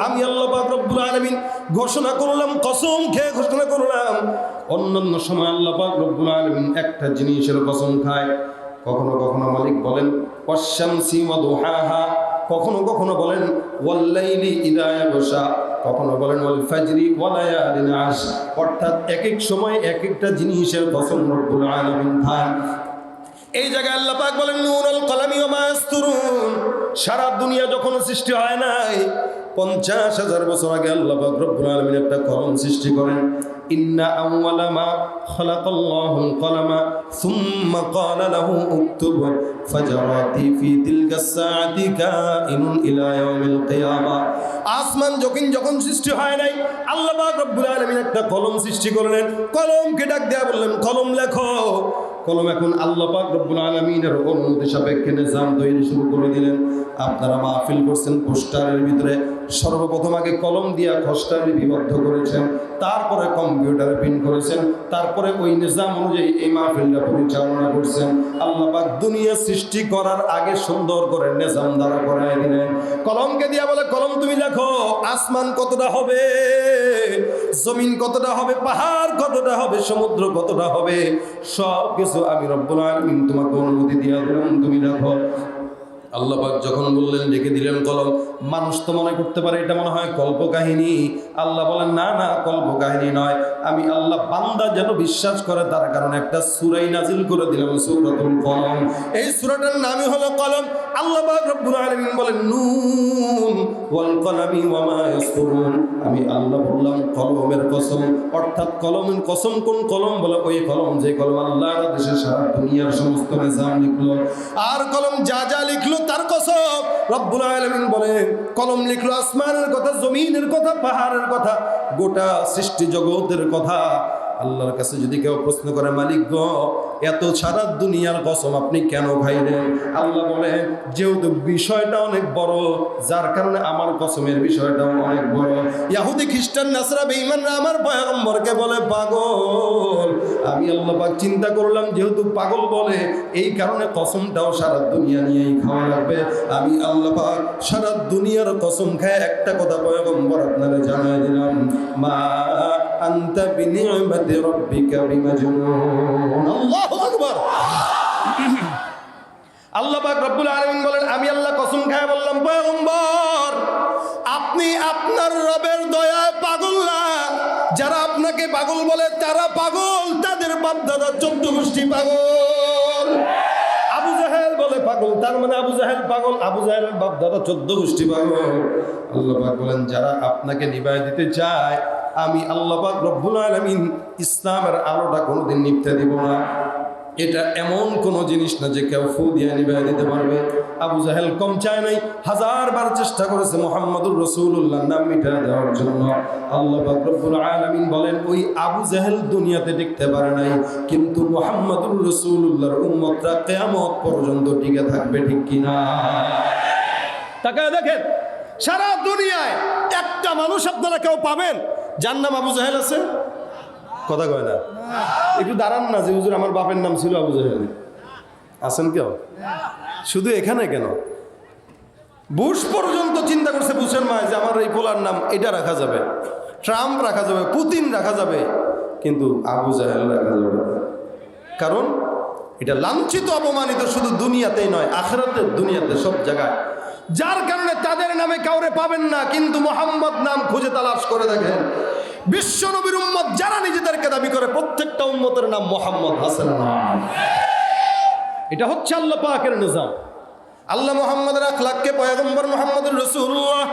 আমি আল্লাহ পাক রব্বুল আলামিন ঘোষণা করলাম, কসম খেয়ে ঘোষণা করলাম, অন্যান্য সময় আল্লাহ পাক রব্বুল আলামিন একটা জিনিসের কসম খায়। কখনো কখনো মালিক বলেন ওয়াশ-শামসি ওয়া দুহাহা, কখনো কখনো বলেন ওয়াল-লাইলি ইযা ইয়াগশা, কখনো বলেন ওয়াল ফাজরি ওয়া লায়ালিন আশ। অর্থাৎ এক এক সময় এক একটা জিনিসের কসম রব্বুল আলামিন খান। এই জায়গায় আল্লাহ পাক বলেন নুরুল কলামি ওয়া মা ইয়াসতুরুন। সারা দুনিয়া যখন সৃষ্টি হয় নাই 50,000 বছর আগে আল্লাহ পাক রব্বুল আলামিন একটা কলম সৃষ্টি করেন। ইন্না আউওয়ালা মা খালাকাল্লাহুল কলামা সুম্মা ক্বালা লাহু উকতুব ফাজারাতি ফি তিলকাস সাআতি কাইনুন ইলা ইয়াউমিল কিয়ামা। আসমান যখন সৃষ্টি হয় নাই আল্লাহ পাক রব্বুল আলামিন একটা কলম সৃষ্টি করলেন। কলমকে ডাক দেয়া বললেন কলম লেখো। কলম এখন আল্লাহ পাক রব্বুল আলামিনের অনুমতি সাপেক্ষে নিজাম তৈরি শুরু করে দিলেন। আপনারা মাহফিল করছেন পোস্টারের ভিতরে, সর্বপ্রথম আগে কলম দিয়া খসড়া লিপিবদ্ধ করেছেন, তারপরে কম্পিউটারে প্রিন্ট করেছেন, তারপরে ওই নিজাম অনুযায়ী এই মাহফিলটা পরিচালনা করছেন। আল্লাহ পাক দুনিয়া সৃষ্টি করার আগে সুন্দর করে নিজাম দ্বারা করায় দিলেন। কলমকে দিয়া বলে কলম তুমি লেখো আসমান কতটা হবে, জমিন কতটা হবে, পাহাড় কতটা হবে, সমুদ্র কতটা হবে, সব কিছু আমি রব্বুল আলামিন তোমাকে অনুমতি দিয়া দিলাম, তুমি লেখো। আল্লাহ পাক যখন বললেন লিখে দিলেন কলম। মানুষ তো মনে করতে পারে এটা মনে হয় কল্পকাহিনী। আল্লাহ বলেন না না, কল্পকাহিনী নয়। আমি আল্লাহ বান্দা যেন বিশ্বাস করে তার কারণে একটা সূরাই নাজিল করে দিলাম, সূরাতুল কলম। এই সূরাটার নামই হলো কলম। আল্লাহ পাক রব্বুল আলামিন বলেন নুন ওয়াল কলামি ওয়া মা ইয়াসতুরুন। আমি আল্লাহ বললাম কলমের কসম, অর্থাৎ কলমের কসম। কোন কলম? বলে ওই কলম যে কলম আল্লাহর আদেশে সারা দুনিয়ার সমস্ত নিজাম লিখলো। আর কলম যা যা লিখলো তার কসম রব্বুল আলামিন বলেন কলম লিখলো আসমানের কথা, জমিনের কথা, পাহাড়ের কথা, গোটা সৃষ্টি জগতের কথা। আল্লাহর কাছে যদি কেউ প্রশ্ন করে মালিক গো এত সারা দুনিয়ার কসম আপনি কেন খাইলেন? আল্লাহ বলেন যেহেতু বিষয়টা অনেক বড়, যার কারণে আমার কসমের বিষয়টাও অনেক বড়। ইহুদি খ্রিস্টান নাসরা বেঈমানরা আমার পয়গম্বরকে বলে পাগল। আমি আল্লাহ পাক চিন্তা করলাম যেহেতু পাগল বলে এই কারণে কসমটাও সারা দুনিয়া নিয়েই খাওয়া লাগবে। আমি আল্লাহ পাক সারা দুনিয়ার কসম খায় একটা কথা পয়গম্বর আপনারা জানাই দিলাম, মা আনতা বিনি'মাতি রাব্বিকা বিমাজনুন। আল্লাহু আকবার। আল্লাহ পাক রব্বুল আলামিন বলেন আমি আল্লাহ কসম খায় বললাম পয়গম্বর আপনি আপনার রবের দয়ায় পাগল না, যারা আপনাকে পাগল বলে তারা পাগল, তাদের বাপ দাদা 14 গোষ্ঠী পাগল। আবু জাহেল বলে পাগল, তার মানে আবু জাহেল পাগল, আবু জাহেলের বাপ দাদা 14 গোষ্ঠী পাগল। আল্লাহ পাক বলেন যারা আপনাকে নিভায় দিতে চায়, আমি আল্লাহ পাক রব্বুল আলামিন ইসলামের আলোটা কোনোদিন নিভতে দিব না। এটা এমন কোন জিনিস না যে কেউ ফু দিয়ে নিভায় দিতে পারবে। আবু জাহেল কম চায় নাই, 1000 বার চেষ্টা করেছে মুহাম্মদুর রাসূলুল্লাহ নাম মিটায় দেওয়ার জন্য। আল্লাহ পাক রব্বুল আলামিন বলেন ওই আবু জাহেল দুনিয়াতে টিকতে পারে নাই, কিন্তু মুহাম্মদুর রাসূলুল্লাহর উম্মতরা কিয়ামত পর্যন্ত টিকে থাকবে, ঠিক কিনা? তাকায় দেখেন, সারা দুনিয়ায় একটা মানুষ আপনারা কেউ পাবেন যার নাম আবু জাহেল আছে? কথা কয় না। একটু দাঁড়ান না, যে হুজুর আমার বাপের নাম ছিল আবু জাহেল, আছেন কেউ? শুধু এখানে কেন, বুশ পর্যন্ত চিন্তা করছে বুশের মায় যে আমার এই পোলার নাম এটা রাখা যাবে, ট্রাম্প রাখা যাবে, পুতিন রাখা যাবে, কিন্তু আবু জাহেল রাখা যাবে। কারণ এটা লাঞ্ছিত অপমানিত শুধু দুনিয়াতেই নয়, আখিরাতের দুনিয়াতে সব জায়গায়। যার কারণে তাদের নামে কাউরে পাবেন না, কিন্তু মুহাম্মদ নাম খুঁজে তালাশ করে দেখেন, বিশ্ব নবীর উম্মত যারা নিজেদেরকে দাবি করে প্রত্যেকটা উম্মতের নাম মুহাম্মদ হাসান। এটা হচ্ছে আল্লাহ পাকের নিজাম। আল্লাহ মুহাম্মদের আখলাককে, পয়গম্বর মুহাম্মদুর রাসূলুল্লাহ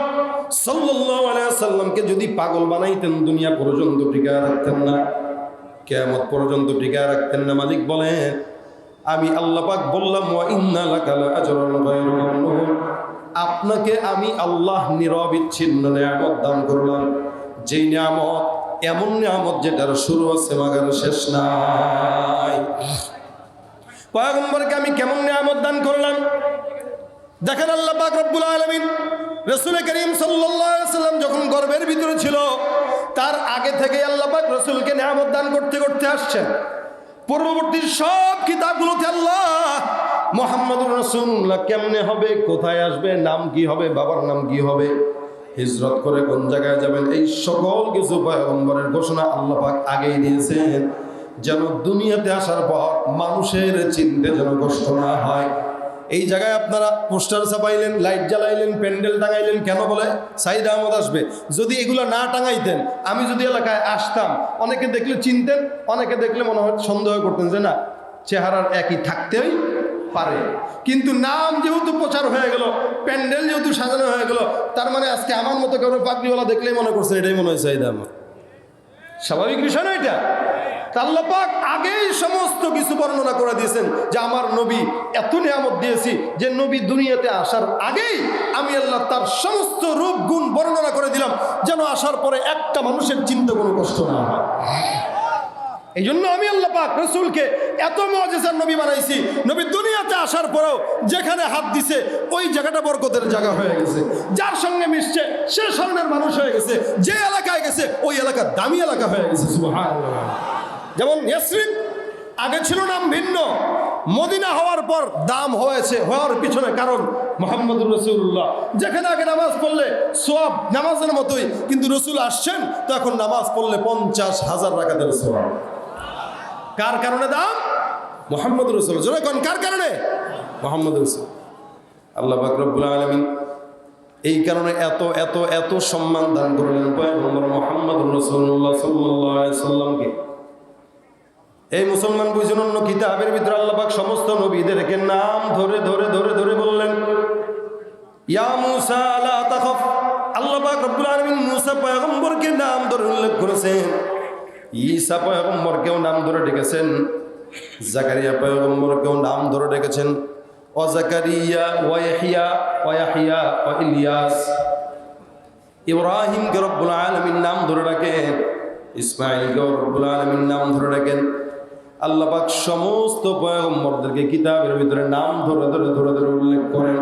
সাল্লাল্লাহু আলাইহি ওয়াসাল্লামকে যদি পাগল বানাইতেন, দুনিয়া পর্যন্ত টিকায় রাখতেন না, কিয়ামত পর্যন্ত টিকায় রাখতেন না। মালিক বলে আমি আল্লাহ পাক বললাম ওয়া ইন্না লাকা লাআজরান গায়রা মামনুন, আপনাকে আমি আল্লাহ নিরবিচ্ছিন্ন নিয়ামত দান করলাম, যেই নিয়ামত এমন নিয়ামত যেটার শুরু আছে মাগার শেষ নাই। পয়গম্বরকে আমি কেমন নিয়ামত দান করলাম দেখেন। আল্লাহ পাক রব্বুল আলামিন রাসূল করিম সাল্লাল্লাহু আলাইহি ওয়াসাল্লাম যখন গর্ভের ভিতরে ছিল, তার আগে থেকে আল্লাহ পাক রাসূলকে নিয়ামত দান করতে করতে আসছেন। পূর্ববর্তী সব কিতাবগুলোতে আল্লাহ মুহাম্মদুর রাসূলুল্লাহ কেমনে হবে, কোথায় আসবে, নাম কি হবে, বাবার নাম কি হবে, হিজরত করে কোন জায়গায় যাবেন, এই সকল কিছু পয়গম্বরের ঘোষণা আল্লাহ পাক আগেই দিয়েছেন, যেন দুনিয়াতে আসার পর মানুষের চিনতে যেন কষ্ট না হয়। এই জায়গায় আপনারা পোস্টার ছাপাইলেন, লাইট জ্বালাইলেন, প্যান্ডেল টাঙাইলেন, কেন বলে সাইদ আহমদ আসবে। যদি এগুলো না টাঙাইতেন, আমি যদি এলাকায় আসতাম, অনেকে দেখলে চিনতেন, অনেকে দেখলে মনে হয় সন্দেহ করতেন যে না চেহারার একই থাকতেই পারে। কিন্তু নাম যেহেতু প্রচার হয়ে গেল, প্যান্ডেল যেহেতু সাজানো হয়ে গেল, তার মানে আজকে আমার মতো কারো পাগড়িওয়ালা দেখলেই মনে করছেন এটাই মনে হয় সাইদ আহমদ। স্বাভাবিক বিষয় না এটা? আল্লাহ পাক আগেই সমস্ত কিছু বর্ণনা করে দিয়েছেন যে আমার নবী এত নিয়ামত দিয়েছি যে নবী দুনিয়াতে আসার আগেই আমি আল্লাহ তার সমস্ত রূপ গুণ বর্ণনা করে দিলাম, যেন আসার পরে একটা মানুষের চিন্তা কোনো কষ্ট না হয়। এই জন্য আমি আল্লাহ পাক রাসূলকে এত মুআজিজার নবী বানাইছি, নবী দুনিয়াতে আসার পরেও যেখানে হাত দিছে ওই জায়গাটা বরকতের জায়গা হয়ে গেছে, যার সঙ্গে মিশছে সে স্বর্ণের মানুষ হয়ে গেছে, যে এলাকায় গেছে ওই এলাকা দামি এলাকা হয়ে গেছে। সুবহানাল্লাহ। যেমন ইয়াসরিব আগে ছিল নাম ভিন্ন, মদিনা হওয়ার পর দাম হয়েছে, হওয়ার পিছনে কারণ মুহাম্মদুর রাসূলুল্লাহ। যেখানে আগে নামাজ পড়লে সওয়াব নামাজের মতোই, কিন্তু রাসূল আসছেন তো এখন নামাজ পড়লে 50,000 রাকাতের সওয়াব। কার কারণে দাম? মুহাম্মদুর রাসূলুল্লাহ। জোরে কোন কার কারণে? মুহাম্মদুর রাসূল। আল্লাহ পাক রব্বুল আলামিন এই কারণে এত এত এত সম্মান দান করলেন পয়গম্বর মুহাম্মদুর রাসূলুল্লাহ সাল্লাল্লাহু আলাইহি সাল্লামকে। এই মুসলমান বুঝুন, অন্য কিতাবের ভিতরে আল্লাহ পাক সমস্ত নবীদেরকে নাম ধরে ধরে ধরে ধরে বললেন ইয়া মূসা লা তাখাফ। আল্লাহ পাক রব্বুল আলামিন মূসা পয়গম্বরকে নাম ধরে উল্লেখ করেছেন, ঈসা পয়গম্বরকেও নাম ধরে ডেকেছেন, জাকারিয়া পয়গম্বরকেও নাম ধরে ডেকেছেন, ও জাকারিয়া ওয়া ইয়াহইয়া ওয়া ইয়াহইয়া ওয়া ইলিয়াস। ইব্রাহিমকে রব্বুল আলামিন নাম ধরে ডাকেন, ইসমাঈলকে রব্বুল আলামিন নাম ধরে ডাকেন। আল্লাহ পাক সমস্ত পয়গম্বরদেরকে কিতাবের ভিতরে নাম ধরে ধরে ধরে ধরে উল্লেখ করেন।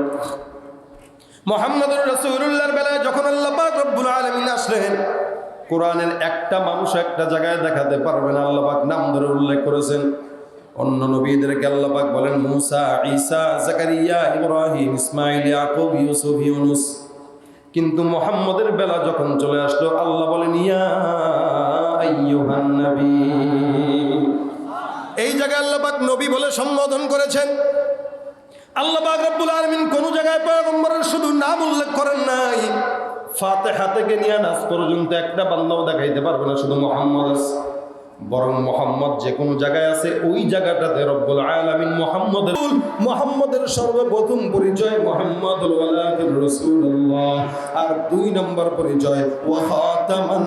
মুহাম্মদুর রাসূলুল্লাহর বেলায় যখন আল্লাহ পাক রব্বুল আলামিন আসলেন, কোরআনের একটা মানুষ একটা জায়গায় দেখাতে পারবে না আল্লাহ পাক নাম ধরে উল্লেখ করেছেন। অন্য নবীদেরকে আল্লাহ পাক বলেন মূসা, ঈসা, জাকারিয়া, ইব্রাহিম, ইসমাঈল, ইয়াকুব, ইউসুফ, ইউনুস। কিন্তু মুহাম্মদের বেলা যখন চলে আসলো আল্লাহ বলেন ইয়া আইয়ুহান নবী। এই জায়গায় আল্লাহ পাক নবী বলে সম্বোধন করেছেন। আল্লাহ পাক রব্বুল আলামিন কোন জায়গায় পয়গম্বরের শুধু নাম উল্লেখ করেন নাই, ফাতিহা থেকে নিয়ে নাস পর্যন্ত একটা বান্দাও দেখাইতে পারবে না শুধু মুহাম্মদ আছে, বরং মুহাম্মদ যে কোনো জায়গায় আছে ওই জায়গাটাতে রব্বুল আলামিন মুহাম্মদের সর্বপ্রথম পরিচয় মুহাম্মাদুল ওয়ালাদুর রাসূলুল্লাহ, আর 2 নম্বর পরিচয় ওয়া খাতামান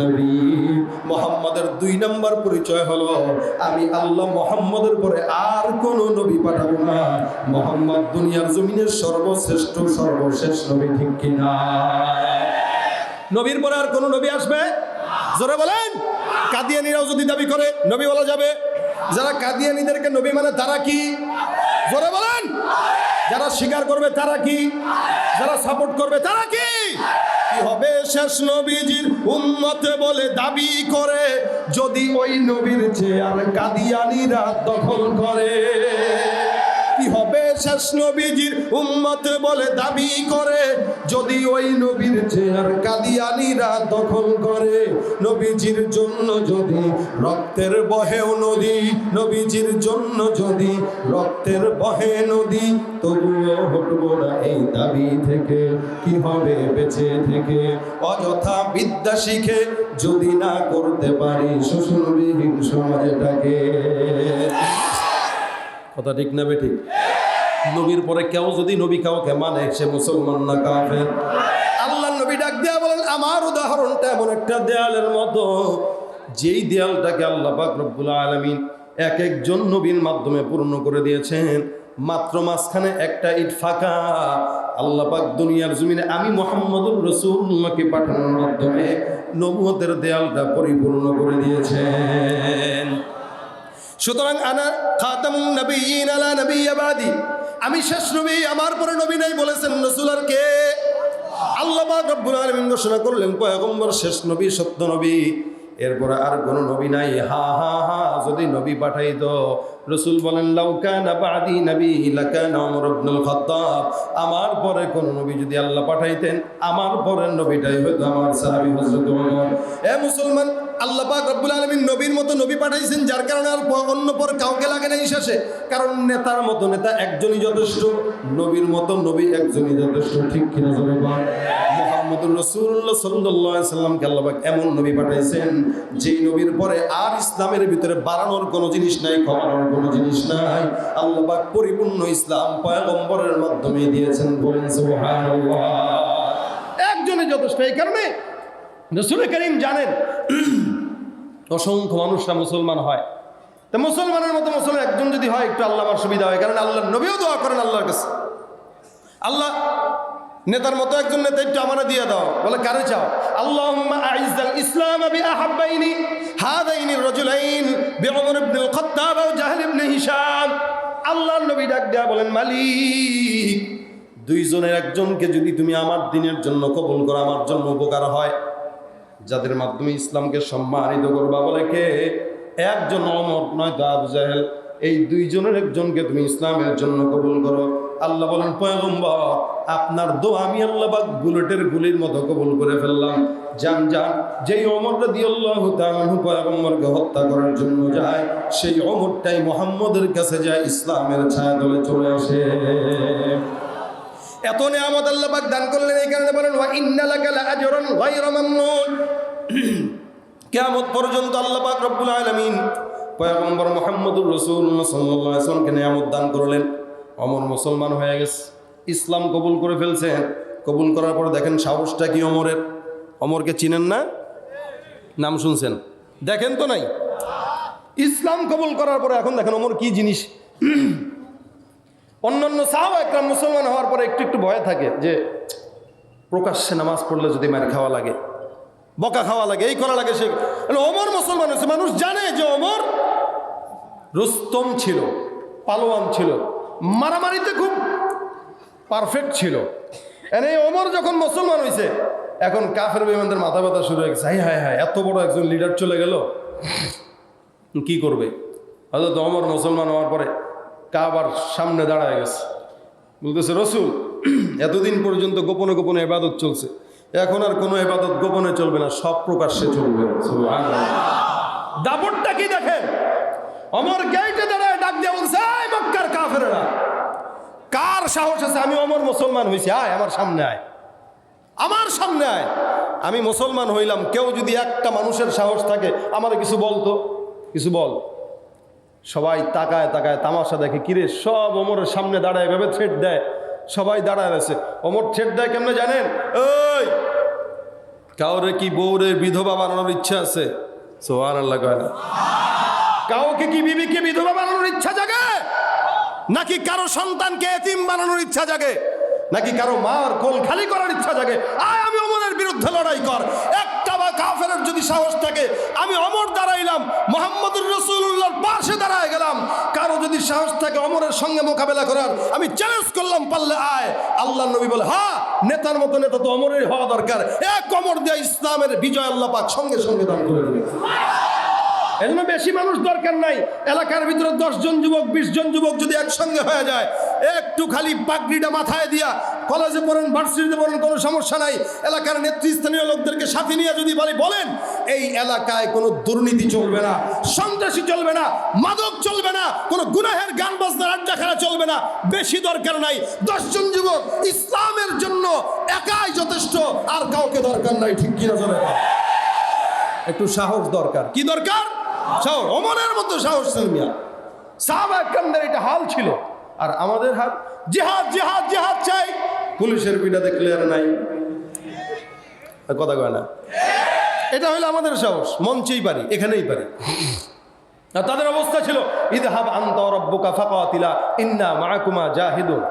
নবী। মুহাম্মাদের 2 নম্বর পরিচয় হলো আমি আল্লাহ মুহাম্মাদের পরে আর কোন নবী পাঠাবো না, মুহাম্মদ দুনিয়ার জমিনের সর্বশ্রেষ্ঠ সর্বশেষ নবী, ঠিক কিনা? নবীর পরে আর কোন নবী আসবে? জোরে বলেন। কাদিয়ানীরাও যদি দাবি করে নবী বলা যাবে? যারা কাদিয়ানীদেরকে নবী মানে তারা কি? জোরে বলেন। যারা স্বীকার করবে তারা কি? যারা সাপোর্ট করবে তারা কি? কি হবে শেষ নবীজির উম্মতে বলে দাবি করে যদি ওই নবীর চেয়ার কাদিয়ানীরা দখল করে? কি হবে শেষ নবীজির উম্মত বলে দাবি করে যদি ওই নবীর চেয়ার কাদিয়ানীরা দখল করে? নবীজির জন্য যদি রক্তের বহেও নদী, নবীজির জন্য যদি রক্তের বহে নদী, তবুও হটবো না এই দাবি থেকে। কি হবে বেঁচে থেকে অযথা বিদ্যা শিখে যদি না করতে পারি শোষণবিহীন সমাজটাকে? কথা ঠিক না বেঠিক? নবীর পরে কেউ যদি নবী কাউকে মানে সে মুসলমান না কাফের? আল্লাহ নবী ডাক দেয়া বলেন আমার উদাহরণটা এমন একটা দেয়ালের মতো, যেই দেয়ালটাকে আল্লাহ পাক রব্বুল আলামিন এক একজন নবীর মাধ্যমে পূর্ণ করে দিয়েছেন। মাত্র মাঝখানে একটা ইট ফাঁকা। আল্লাহ পাক দুনিয়ার জমিনে আমি মুহাম্মদুর রাসূলুল্লাহকে পাঠানোর মাধ্যমে নবুয়তের দেয়ালটা পরিপূর্ণ করে দিয়েছেন। সুতরাং আনা খাতামুন নবিয়্যিন আলা নাবিয়্যা বাদি, আমি শেষ নবী, আমার পরে নবী নাই বলেছেন রাসূল আর কে? আল্লাহ পাক রব্বুল আলামিন ঘোষণা করলেন পয়গম্বর শেষ নবী, সত্য নবী, এরপরে আর কোনো নবী নাই। হা হা হা যদি নবী পাঠাইতো, রাসূল বলেন লাউ কানা বাদি নবী লাকানা ওমর ইবনুল খাত্তাব, আমার পরে কোন নবী যদি আল্লাহ পাঠাইতেন আমার পরের নবীটাই হয়তো আমার সাহাবী হযরত ওমর। এ মুসলমান, আল্লাহ পাক রব্বুল আলামিন নবীর মতো নবী পাঠাইছেন যার কারণে আর অন্য পর কাউকে লাগে না শেষে। কারণ নেতার মতো নেতা একজনই যথেষ্ট, নবীর মতো নবী একজনই যথেষ্ট, ঠিক কিনা জোরে বল? মুহাম্মদুর রাসূলুল্লাহ সাল্লাল্লাহু আলাইহি সাল্লামকে আল্লাহ পাক এমন নবী পাঠাইছেন যেই নবীর পরে আর ইসলামের ভিতরে বাড়ানোর কোনো জিনিস নাই, কমানোর কোনো জিনিস নাই। আল্লাহ পাক পরিপূর্ণ ইসলাম পয়গম্বরের মাধ্যমে দিয়েছেন, বলেন সুবহানাল্লাহ। একজনই যথেষ্ট। এই কারণে রাসূল করিম জানেন অসংখ্য মানুষরা মুসলমান হয়, তা মুসলমানের মতো মুসলমান একজন যদি হয় একটু আল্লাহ আমার সুবিধা হয়। কারণ আল্লাহর নবীও দোয়া করেন আল্লাহর কাছে, আল্লাহ নেতার মতো একজন নেতা একটু আমারে দিয়ে দাও, বলে কারে চাও? আল্লাহুম্মা আইজ্জাল ইসলাম বিআহাব্বাইনি হাদাইনি রাজুলাইন বিউমর ইবনুল খাত্তাব ওয়া জাহল ইবনে হিশাম। আল্লাহর নবী ডাক দেয়া বলেন মালিক, দুইজনের একজনকে যদি তুমি আমার দ্বীনের জন্য কবুল করো আমার জন্য উপকার হয়। যাদের মাধ্যমে ইসলামকে সম্মানিত করবা বলে কে? একজন ওমর নয়তো আবু জাহেল, এই দুইজনের একজনকে তুমি ইসলামের জন্য কবুল করো। আল্লাহ বলেন পয়গম্বর আপনার দোয়া আমি আল্লাহ পাক বুলেটের গুলির মতো কবুল করে ফেললাম। যান যান, যেই ওমর রাদিয়াল্লাহু তাআলা আনহু পয়গম্বরকে হত্যা করার জন্য যায়, সেই ওমরটাই মুহাম্মদের কাছে যায় ইসলামের ছায়া তলে চলে আসে। এত নিয়ামত আল্লাহ পাক দান করলেন, এই কারণে বলেন ওয়া ইন্না লাকা লাআজরান গায়রা মামনুন। কিয়ামত পর্যন্ত আল্লাহ পাক রব্বুল আলামিন পয়গম্বর মুহাম্মদুর রাসূলুল্লাহ সাল্লাল্লাহু আলাইহি ওয়াসাল্লামকে নিয়ামত দান করলেন। ওমর মুসলমান হয়ে গেছে, ইসলাম কবুল করে ফেলছেন। কবুল করার পর দেখেন সাহসটা কি ওমরের। ওমরকে চিনেন না? নাম শুনছেন? দেখেন তো নাই? ইসলাম কবুল করার পরে এখন দেখেন ওমর কি জিনিস। অন্যান্য সাহাবা একরাম মুসলমান হওয়ার পরে একটু একটু ভয় থাকে যে প্রকাশ্যে নামাজ পড়লে যদি মার খাওয়া লাগে, বকা খাওয়া লাগে, এই করা লাগে, সে ওমর মুসলমান হয়েছে। মানুষ জানে যে ওমর রুস্তম ছিল, পালোয়ান ছিল, মারামারিতে খুব পারফেক্ট ছিল। এই ওমর যখন মুসলমান হয়েছে এখন কাফের বেঈমানদের মাথা ব্যথা শুরু হয়ে গেছে। হায় হায় হায়, এত বড় একজন লিডার চলে গেল, কি করবে? হযরত ওমর মুসলমান হওয়ার পরে কাবার সামনে দাঁড়ায় গেছে, বলতেছে রাসূল এতদিন পর্যন্ত গোপনে গোপনে ইবাদত চলছে, এখন আর কোনো ইবাদত গোপনে চলবে না, সব প্রকাশ্যে চলবে। সুবহানাল্লাহ। দাপটটা কি দেখেন? ওমর গেটে দাঁড়ায় ডাক দিয়ে বলছে এই মক্কার কাফেররা, কার সাহস আছে আমি ওমর মুসলমান হইছি, আয় আমার সামনে আয়। আমার সামনে আয়। আমি মুসলমান হইলাম, কেউ যদি একটা মানুষের সাহস থাকে আমার কিছু বলতো, কিছু বল। সবাই তাকায় তাকায় তামাশা দেখে, কিরে সব ওমরের সামনে দাঁড়ায় ভেবে থ্রেট দেয়, সবাই দাঁড়ায় আছে। ওমর থ্রেট দেয় কেমনে জানেন? ওই কাউরে কি বউরে বিধবা বানানোর ইচ্ছা আছে? সুবহানাল্লাহ কয় না? কাউকে কি বিবিকে বিধবা বানানোর ইচ্ছা জাগে? নাকি কারো সন্তানকে এতিম বানানোর ইচ্ছা জাগে? নাকি কারো মার কোল খালি করার ইচ্ছা জাগে? আয় আমি ওমরের বিরুদ্ধে লড়াই কর। একটা বা কাফেরের যদি সাহস থাকে, আমি ওমর দাঁড়াইলাম, মুহাম্মদুর রাসূলুল্লাহর পাশে দাঁড়ায় গেলাম। কারো যদি সাহস থাকে ওমরের সঙ্গে মোকাবেলা করার, আমি চ্যালেঞ্জ করলাম, পারলে আয়। আল্লাহর নবী বলে, হ্যাঁ নেতার মতো নেতা তো ওমরের হওয়া দরকার। এক ওমর দিয়ে ইসলামের বিজয় আল্লাহ পাক সঙ্গে সঙ্গে দান করে দেবে। এজন্য বেশি মানুষ দরকার নাই। এলাকার ভিতরে 10 জন যুবক 20 জন যুবক যদি একসঙ্গে হয়ে যায়, একটু খালি পাগড়িটা মাথায় দিয়া, কলেজে পড়েন ভার্সিটিতে পড়েন কোনো সমস্যা নাই, এলাকার নেতৃস্থানীয় লোকদেরকে সাথে নিয়ে যদি বলেন এই এলাকায় কোনো দুর্নীতি চলবে না, সন্ত্রাসী চলবে না, মাদক চলবে না, কোনো গুনাহের গান বাজনার আড্ডা খেলা চলবে না, বেশি দরকার নাই। 10 জন যুবক ইসলামের জন্য একাই যথেষ্ট, আর কাউকে দরকার নাই। ঠিক কিনা চলে? একটু সাহস দরকার। কি দরকার? সাহস। ওমরের মতো সাহস মিয়া। সাহাবা একরামদের এটা হাল ছিল। আর আমাদের হাল জিহাদ জিহাদ জিহাদ চাই, পুলিশের বিটা দেখলে আর নাই, কথা কয় না। এটা হলো আমাদের সাহস, মঞ্চেই পারি, এখানেই পারি। আর তাদের অবস্থা ছিল ইযহাব আনতা ওয়া রাব্বুকা ফাকাতিলা ইন্না মাআকুমা জাহিদুন।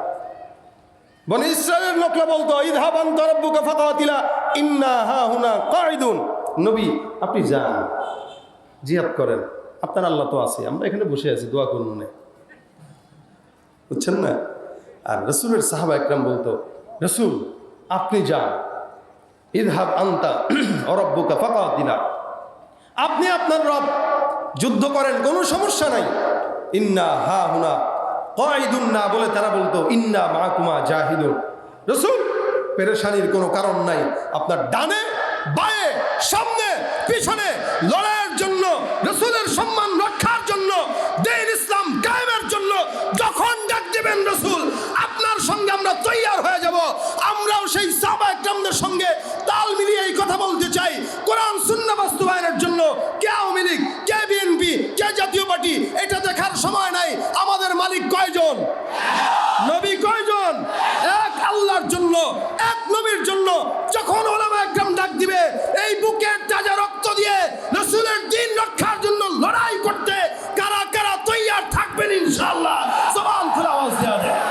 বনি ইসরাইলের লোকরা বলতো ইযহাব আনতা ওয়া রাব্বুকা ফাকাতিলা ইন্না হাহুনা কাঈদুন। নবী আপনি যান, জিহাদ করেন, আপনার আল্লাহ তো আছে, আমরা এখানে বসে আছি, দোয়া করুন, বুঝছেন না? আর রাসূলের সাহাবা একরাম বলতো রাসূল আপনি যান, ইযহাব আনতা ওয়া রাব্বুকা ফাকাতিলা, আপনি আপনার রব যুদ্ধ করেন, কোনো সমস্যা নাই। ইন্না হাহুনা কাঈদুন না বলে তারা বলতো ইন্না মাআকুমা জাহিদুন। রাসূল পেরেশানির কোনো কারণ নাই, আপনার ডানে বায়ে সামনে পিছনে লড়াইয়ের জন্য, রাসূলের সম্মান রক্ষার জন্য, দ্বীন ইসলাম কায়েমের জন্য যখন ডাক দিবেন রাসূল আপনার সঙ্গে আমরা তৈয়ার হয়ে যাব। আমরাও সেই সাহাবা একরামদের সঙ্গে তাল মিলিয়ে এই কথা বলতে চাই, কোরআন সুন্নাহ বাস্তবায়নের জন্য কে আওয়ামী লীগ, কে বিএনপি, কে জাতীয় পার্টি, এটা দেখার সময় নাই। আমাদের মালিক কয়জন? নবী কয়জন? এক আল্লাহর জন্য, এক নবীর জন্য যখন ওলামা একরাম ডাক দিবে, এই বুকের তাজা রক্ত দিয়ে রাসূলের দ্বীন রক্ষার জন্য লড়াই করতে কারা কারা তৈয়ার থাকবেন ইনশাআল্লাহ? জবান খুলে আওয়াজ দেয়া যায়।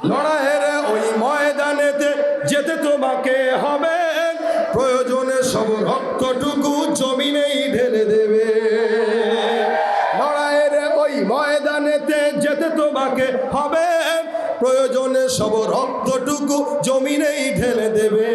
লড়াইয়ের ওই ময়দানেতে যেতে তোমাকে হবে, প্রয়োজনে সব রক্তটুকু জমিনেই ঢেলে দেবে। লড়াইয়ের ওই ময়দানেতে যেতে তোমাকে হবে, প্রয়োজনে সব রক্তটুকু জমিনেই ঢেলে দেবে।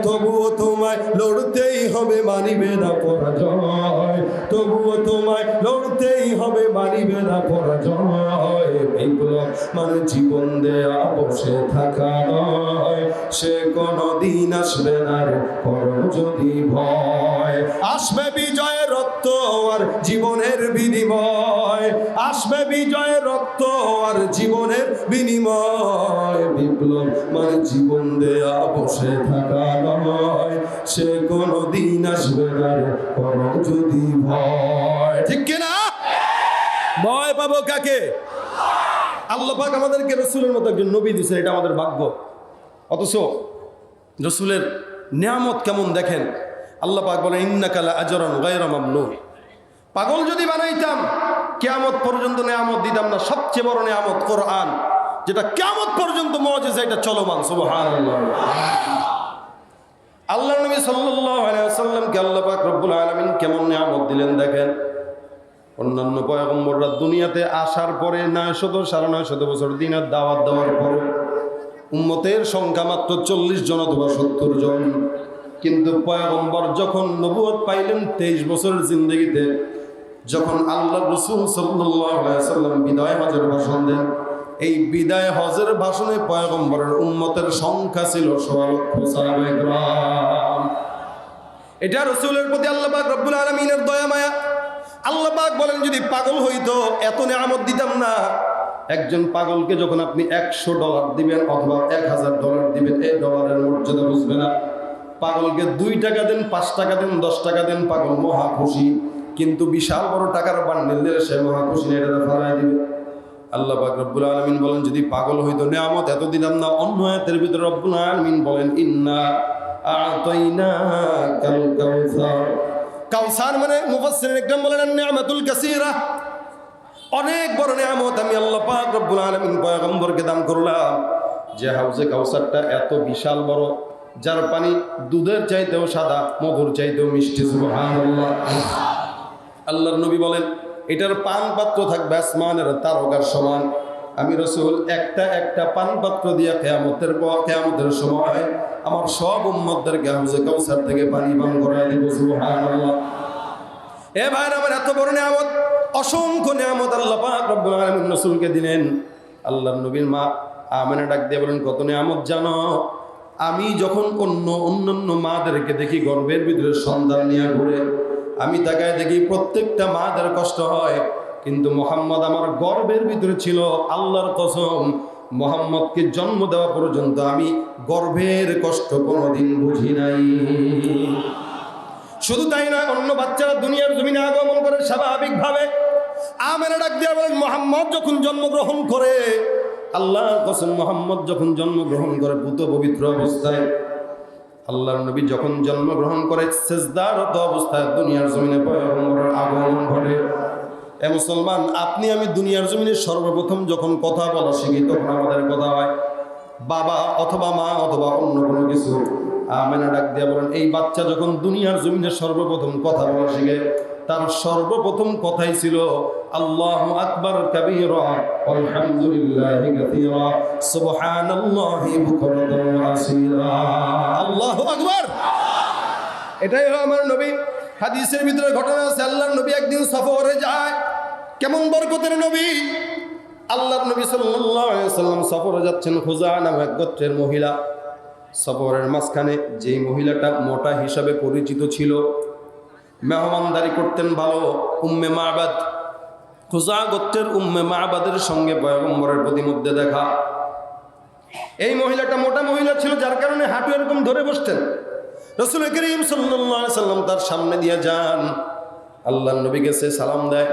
তবুও তোমায় লড়তেই হবে, মানিবে না পরাজয়। তবুও তোমায় লড়তেই হবে, মানিবে না পরাজয়। বিপ্লব মানে জীবন দেয়া বসে থাকা নয়, সে কোনদিন আসবে না রে করো যদি ভয়। আসবে বিজয়ের রক্ত আর জীবনের বিনিময়, আসবে বিজয়ের রক্ত আর জীবনের বিনিময়। বিপ্লব মানে জীবন দেয়া বসে থাকা নয়, সে কোনদিন আসবে না রে করো যদি ভয়। ঠিক কিনা? ভয় পাবো কাকে? আল্লাহ পাক আমাদেরকে রাসূলের মতো একজন নবী দিয়েছেন, এটা আমাদের ভাগ্য। অথচ রাসূলের নিয়ামত কেমন দেখেন। আল্লাহ পাক বলেন ইন্নাকা লা আজরান গায়রা মামনুন। পাগল যদি বানাইতাম কিয়ামত পর্যন্ত নিয়ামত দিতাম না। সবচেয়ে বড় নিয়ামত কোরআন, যেটা কিয়ামত পর্যন্ত মুজিজা, এটা চলমান। সুবহানাল্লাহ। আল্লাহর নবী সাল্লাল্লাহু আলাইহি ওয়াসাল্লামকে আল্লাহ পাক রব্বুল আলামিন কেমন নিয়ামত দিলেন দেখেন। অন্যান্য পয়গম্বররা দুনিয়াতে আসার পরে 900-950 বছর দিনের দাওয়াত দেওয়ার পর উম্মতের সংখ্যা মাত্র 40 জন অথবা 70 জন। কিন্তু পয়গম্বর যখন নবুয়ত পাইলেন 23 বছরের জিন্দেগিতে, যখন আল্লাহ রাসূল সাল্লাল্লাহু আলাইহি ওয়াসাল্লাম বিদায় হজের ভাষণ দেন, এই বিদায় হজের ভাষণে পয়গম্বরের উম্মতের সংখ্যা ছিল 16 লক্ষ সাহাবায়ে কেরাম। এটা রাসূলের প্রতি আল্লাহ পাক রব্বুল আলামিনের দয়া মায়া। আল্লাহ পাক বলেন যদি পাগল হইতো এত নিয়ামত দিতাম না। একজন পাগলকে যখন আপনি $100 দিবেন অথবা $1000 দিবেন, এই ডলারের মর্যাদা বুঝবে না। পাগলকে 2 টাকা দেন, 5 টাকা দেন, 10 টাকা দেন, পাগল মহা খুশি। কিন্তু বিশাল বড় টাকার বান্ডেল দিলে সে মহা খুশি না, এটা ফারাই দিবে। আল্লাহ পাক রব্বুল আলামিন বলেন যদি পাগল হইতো নিয়ামত এত দিলাম না। অন্য আয়াতের ভিতরে রব্বুল আলামিন বলেন ইন্না আ'তাইনাকাল কাউসার। কাউসার মানে মুফাসসিরিন একদম বলেন নিয়ামাতুল কাসীরা, অনেক বড় নিয়ামত আমি আল্লাহ পাক রব্বুল আলামিন পয়গম্বরকে দান করলাম। যে হাউজে কাউসারটা এত বিশাল বড়, যার পানি দুধের চাইতেও সাদা, মধুর চাইতেও মিষ্টি। সুবহানাল্লাহ। আল্লাহর নবী বলেন এটার পান পাত্র থাকবে আসমানের তারকার সমান। আমি রাসূল একটা একটা পান পাত্র দিয়ে কিয়ামতের সময় আমার সব উম্মতদেরকে হাউজে কাউসার থেকে পানি পান করায় দেব। সুবহানাল্লাহ। এ ভাইরা আমার, এত বড় নিয়ামত, অসংখ্য নিয়ামত আল্লাহ পাক রব্বুল আলামিন রাসূলকে দিলেন। আল্লাহর নবীর মা আমেনা ডাক দিয়ে বলেন কত নিয়ামত জানো? আমি যখন অন্যান্য মাদেরকে দেখি গর্ভের ভিতরে সন্তান নিয়ে ঘুরে, আমি তাকায় দেখি প্রত্যেকটা মাদের কষ্ট হয়, কিন্তু মুহাম্মদ আমার গর্ভের ভিতরে ছিল। আল্লাহর কসম, মুহাম্মদকে জন্ম দেওয়া পর্যন্ত আমি গর্ভের কষ্ট কোনোদিন বুঝি নাই। শুধু তাই নয়, অন্য বাচ্চারা দুনিয়ার জমিনে আগমন করে স্বাভাবিকভাবে। আমেনা ডাক দিয়ে বলেন মুহাম্মদ যখন জন্মগ্রহণ করে, আল্লাহর কসম মুহাম্মদ যখন জন্মগ্রহণ করে পুত পবিত্র অবস্থায়, আল্লাহর নবী যখন জন্মগ্রহণ করে সিজদারত অবস্থায় দুনিয়ার জমিনে পয়গম্বরের আগমন ঘটে। এ মুসলমান, আপনি আমি দুনিয়ার জমিনে সর্বপ্রথম যখন কথা বলা শিখি তখন আমাদের কথা হয় বাবা অথবা মা অথবা অন্য কোনো কিছু। আমেনা ডাক দিয়ে বলেন এই বাচ্চা যখন দুনিয়ার জমিনে সর্বপ্রথম কথা বলা শিখে, তার সর্বপ্রথম কথাই ছিল আল্লাহু আকবার কাবীরা আলহামদুলিল্লাহি কাসীরা সুবহানাল্লাহি বুকরাতান ওয়া আসীলা। আল্লাহু আকবার। এটাই হলো আমার নবী। হাদিসের ভিতরে ঘটনা আছে, আল্লাহর নবী একদিন সফরে যায়। কেমন বরকতের নবী! আল্লাহর নবী সাল্লাল্লাহু আলাইহি ওয়াসাল্লাম সফরে যাচ্ছেন। খুজা নামে এক গোত্রের মহিলা। সফরের মাঝখানে যেই মহিলাটা মোটা হিসাবে পরিচিত ছিল, মেহমানদারি করতেন ভালো, উম্মে মা'বাদ। খুজা গোত্রের উম্মে মা'বাদের সঙ্গে পয়গম্বরের প্রতিমধ্যে দেখা। এই মহিলাটা মোটা মহিলা ছিল, যার কারণে হাঁটু এরকম ধরে বসতেন। রাসূল করিম সাল্লাল্লাহু আলাইহি ওয়াসাল্লাম তার সামনে দিয়ে যান, আল্লাহর নবীকে সে সালাম দেয়।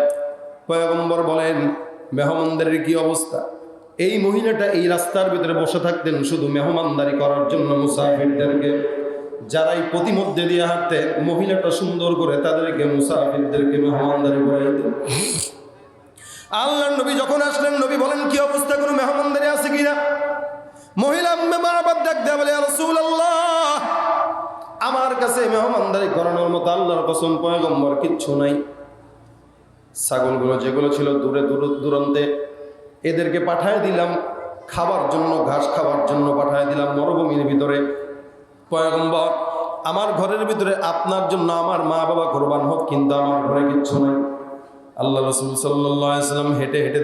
পয়গম্বর বলেন মেহমানদের কি অবস্থা? এই মহিলাটা এই রাস্তার ভিতরে বসে থাকতেন শুধু মেহমানদারি করার জন্য মুসাফিরদেরকে। যারাই প্রতিমধ্যে দিয়ে হাঁটতেন, মহিলাটা সুন্দর করে তাদেরকে মুসাফিরদেরকে মেহমানদারি করাইতেন। আল্লাহর নবী যখন আসলেন, নবী বলেন কি অবস্থা, কোনো মেহমানদারি আছে কিনা? মহিলা উম্মে মা'বাদ ডাক দেয়া বলে ইয়া রাসূলুল্লাহ, আমার কাছে মেহমানদারি করানোর মতো আল্লাহর কসম পয়গম্বর কিচ্ছু নাই। ছাগলগুলো যেগুলো ছিল দূরে দূরান্তে, এদেরকে পাঠায় দিলাম খাবার জন্য, ঘাস খাবার জন্য পাঠায় দিলাম মরুভূমির ভিতরে। পয়গম্বর, আমার ঘরের ভিতরে আপনার জন্য আমার মা বাবা কোরবান হোক, কিন্তু আমার ঘরে কিচ্ছু নাই। আল্লাহ রাসূল সাল্লাল্লাহু আলাইহি ওয়াসাল্লাম হেঁটে হেঁটে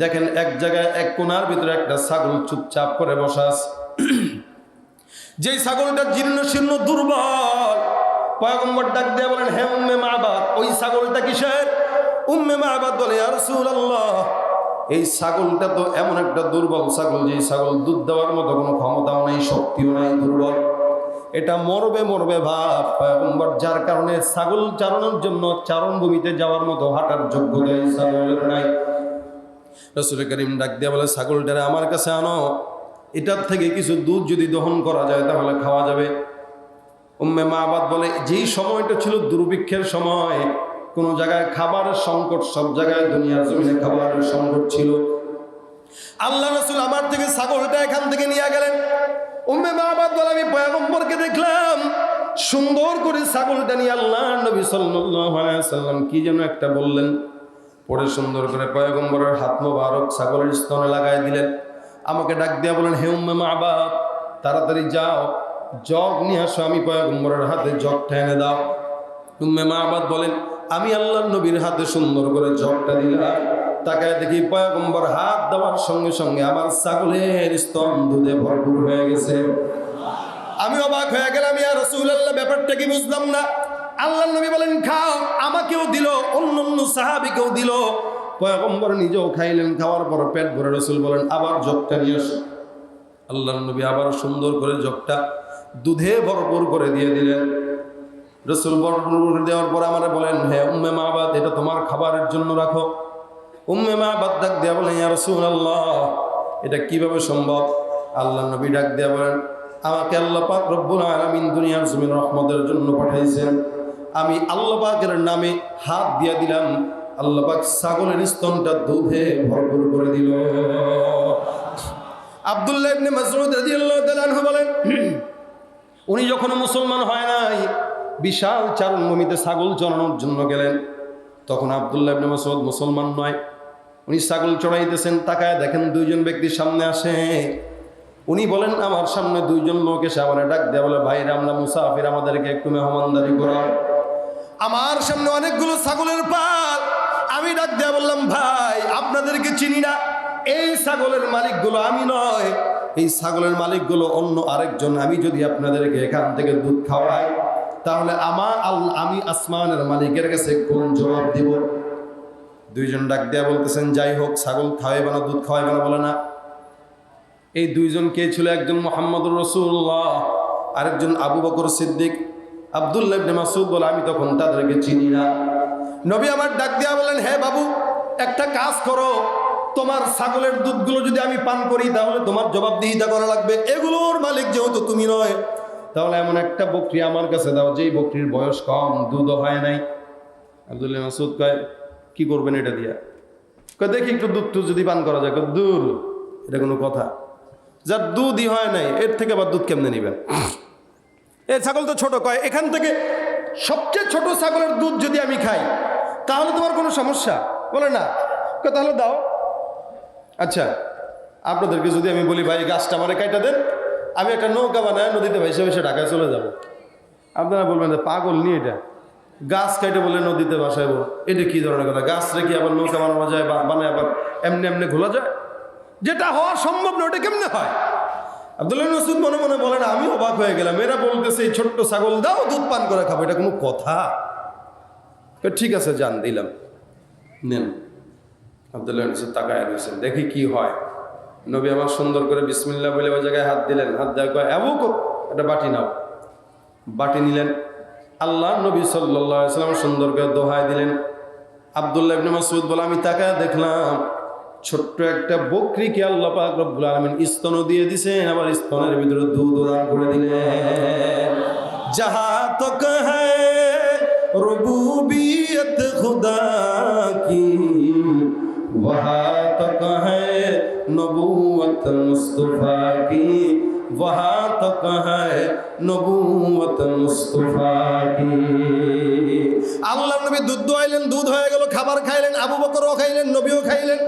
দেখেন এক জায়গায় এক কোণার ভিতরে একটা ছাগল চুপচাপ করে বসা আছে। যেই ছাগলটা জীর্ণ শীর্ণ দুর্বল। পয়গম্বর ডাক দিয়ে বলেন হে উম্মে মা'বাদ, ওই ছাগলটা কিসের? উম্মে মা'বাদ বলে ইয়া রাসূলুল্লাহ, এই ছাগলটা তো এমন একটা দুর্বল ছাগল, যে ছাগল দুধ দেওয়ার মতো কোনো ক্ষমতাও নাই, শক্তিও নাই, দুর্বল। এটা মরবে ভাব। পয়গম্বর, যার কারণে ছাগল চারণের জন্য চারণভূমিতে যাওয়ার মতো হাঁটার যোগ্যতা এই ছাগলের নাই। রাসূল করিম ডাক দিয়ে বলে ছাগলটারে আমার কাছে আনো, এটার থেকে কিছু দুধ যদি দহন করা যায় তাহলে খাওয়া যাবে। উম্মে মা'বাদ বলে যেই সময়টা ছিল দুর্ভিক্ষের সময়, কোনো জায়গায় খাবারের সংকট, সব জায়গায় দুনিয়ার জমিনে খাবারের সংকট ছিল। আল্লাহ রাসূল আমার থেকে ছাগলটা এখান থেকে নিয়ে গেলেন। উম্মে মা'বাদ বলে আমি পয়গম্বরকে দেখলাম সুন্দর করে ছাগলটা নিয়ে আল্লাহর নবী সাল্লাল্লাহু আলাইহি ওয়াসাল্লাম কি যেন একটা বললেন, পরে সুন্দর করে পয়গম্বরের হাত মোবারক ছাগলের স্তনে লাগাই দিলেন। আমাকে ডাক দিয়া বলেন হে উম্মে মা'বাদ, তাড়াতাড়ি যাও, জগ নিয়ে আসো, আমি পয়গম্বরের হাতে জগটা এনে দাও। উম্মে মা'বাদ বলেন আমি আল্লাহর নবীর হাতে সুন্দর করে জগটা দিলাম। তাকায় দেখি পয়গম্বর হাত দেওয়ার সঙ্গে সঙ্গে আমার ছাগলের স্তন দুধে ভরপুর হয়ে গেছে। আমি অবাক হয়ে গেলাম, ইয়া রাসূলুল্লাহ ব্যাপারটা কি বুঝলাম না। আল্লাহর নবী বলেন খাও, আমাকেও দিল, অন্য সাহাবীকেও দিল, পয়গম্বর নিজেও খাইলেন। খাওয়ার পর পেট ভরে রাসূল বলেন আবার জগটা নিয়ে আসো। আল্লাহর নবী আবার সুন্দর করে জগটা দুধে ভরপুর করে দিয়ে দিলেন। রাসূল ভরপুর করে দেওয়ার পর আমারে বলেন, হে উম্মে মাবাদ, এটা তোমার খাবারের জন্য রাখো। উম্মে মাবাদ ডাক দেয়া বলেন, ইয়া রাসূলুল্লাহ এটা কিভাবে সম্ভব? আল্লাহর নবী ডাক দেয়া বলেন, আমাকে আল্লাহ পাক রব্বুল আলামিন দুনিয়ার জমিন রহমতের জন্য পাঠাইছেন। আমি আল্লাহ পাকের নামে হাত দিয়া দিলাম, আল্লাহ পাক ছাগলের স্তনটা দুধে ভরপুর করে দিল। আব্দুল্লাহ ইবনে মাসউদ রাদিয়াল্লাহু তাআলা আনহু বলেন, উনি যখন মুসলমান হয় নাই, বিশাল চারণভূমিতে ছাগল চড়ানোর জন্য গেলেন। তখন আব্দুল্লাহ ইবনে মাসউদ মুসলমান নয়, উনি ছাগল চড়াইতেছেন। তাকায় দেখেন দুইজন ব্যক্তি সামনে আসে। উনি বলেন, আমার সামনে দুইজন লোক এসে আমার ডাক দেয়া বলে, ভাইরা আমরা মুসাফির, আমাদেরকে একটু মেহমানদারি করাও। আমার সামনে অনেকগুলো ছাগলের পাল। আমি ডাক দেয়া বললাম, ভাই আপনাদেরকে চিনি না, এই ছাগলের মালিকগুলো আমি নয়, এই ছাগলের মালিকগুলো অন্য আরেকজন। আমি যদি আপনাদেরকে এখান থেকে দুধ খাওয়াই, তাহলে আমি আসমানের মালিকের কাছে কোন জবাব দিব? দুইজন ডাক দেয়া বলতেছেন, যাই হোক, ছাগল খাওয়াইবে না, দুধ খাওয়াইবে না? বলে না। এই দুইজন কে ছিল? একজন মুহাম্মদুর রাসূলুল্লাহ, আরেকজন আবু বকর সিদ্দিক। আব্দুল্লাহ ইবনে মাসউদ বলে, আমি তখন তাদেরকে চিনি না। নবী আমার ডাক দেয়া বলেন, হে বাবু, একটা কাজ করো, তোমার ছাগলের দুধগুলো যদি আমি পান করি, তাহলে তোমার জবাবদিহিতা করা লাগবে। এগুলোর মালিক যেহেতু তুমি নয়, তাহলে এমন একটা বকরি আমার কাছে দাও, যেই বকরির বয়স কম, দুধও হয় নাই। আব্দুল্লাহ মাসউদ কয়, কি করবেন এটা দিয়া? কয়, দেখি একটু দুধ যদি পান করা যায়। দূর, এটা কোনো কথা? যার দুধই হয় নাই, এর থেকে আবার দুধ কেমনে নিবেন? এই ছাগল তো ছোট। কয়, এখান থেকে সবচেয়ে ছোট ছাগলের দুধ যদি আমি খাই, তাহলে তোমার কোনো সমস্যা? বলে না। কয়, তাহলে দাও। আচ্ছা, আপনাদেরকে যদি আমি বলি, ভাই গাছটা আমারে কাইটা দেন, আমি একটা নৌকা বানায় নদীতে ভাইসে ভাইসে ঢাকায় চলে যাব, আপনারা বলবেন যে পাগল নিয়ে এটা গাছ কাইটে বলে নদীতে ভাসাইব, এটা কি ধরনের কথা? গাছ রেখে আবার নৌকা বানানো যায়, বানায় আবার এমনি এমনি খোলা যায়? যেটা হওয়া সম্ভব না, ওটা কেমনে হয়? আব্দুল্লাহ মাসউদ মনে মনে বলেন, আমি অবাক হয়ে গেলাম, এরা বলতেছে এই ছোট্ট ছাগল দাও, দুধ পান করে খাবো, এটা কোনো কথা? ঠিক আছে, যান, দিলাম, নেন। আব্দুল্লাহ মাসউদ তাকায় রয়েছেন, দেখি কি হয়। নবী আমার সুন্দর করে বিসমিল্লাহ বলে ওই জায়গায় হাত দিলেন। হাত দেওয়া কয়, একটা বাটি নাও। বাটি নিলেন। আল্লাহ নবী সাল্লাল্লাহু আলাইহি ওয়াসাল্লাম সুন্দর করে দোহাই দিলেন। আব্দুল্লাহ ইবনে মাসউদ বলে, আমি তাকায় দেখলাম ছোট্ট একটা বকরিকে আল্লাহ পাক রব্বুল আলামিন স্তন দিয়ে দিছেন, আবার স্তনের ভিতরে দুধ দান করে দিলেন। জাহাঁ তক হ্যায় রুবুবিয়ত খুদা কি, वहाँ तक है नबूवत मुस्तफा की, वहाँ तक है नबूवत मुस्तफा की। আল্লাহর নবী দুধ দোয়াইলেন, দুধ হয়ে গেল, খাবার খাইলেন, আবু বকরও খাইলেন, নবীও খাইলেন,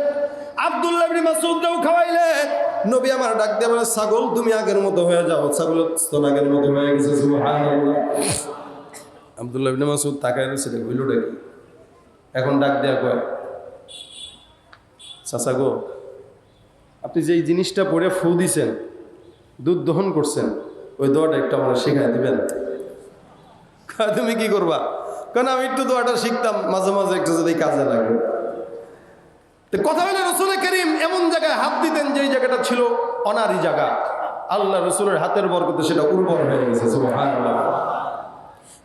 আব্দুল্লাহ ইবনে মাসউদও খাওয়াইলেন। নবী আমার ডাক দিয়ে বলে, ছাগল তুমি আগের মতো হয়ে যাও। ছাগল স্তন আগের মতো হয়ে গেছে, সুবহানাল্লাহ। আব্দুল্লাহ ইবনে মাসউদ তাকায় রয়েছে, হইলটা কি? এখন ডাক দেয়া কয়, চাচা গো, আপনি যে এই জিনিসটা পড়ে ফু দিছেন, দুধ দহন করছেন, ওই দোয়াটা একটু আমার শেখায় দিবেন? তুমি কি করবা? কারণ আমি একটু দোয়াটা শিখতাম, মাঝে মাঝে একটু যদি কাজে লাগে। তো কথা হলো, রাসূল কারীম এমন জায়গায় হাত দিতেন যে জায়গাটা ছিল অনারি জায়গা, আল্লাহ রাসূলের হাতের বরকতে সেটা উর্বর হয়ে গেছে, সুবহানাল্লাহ।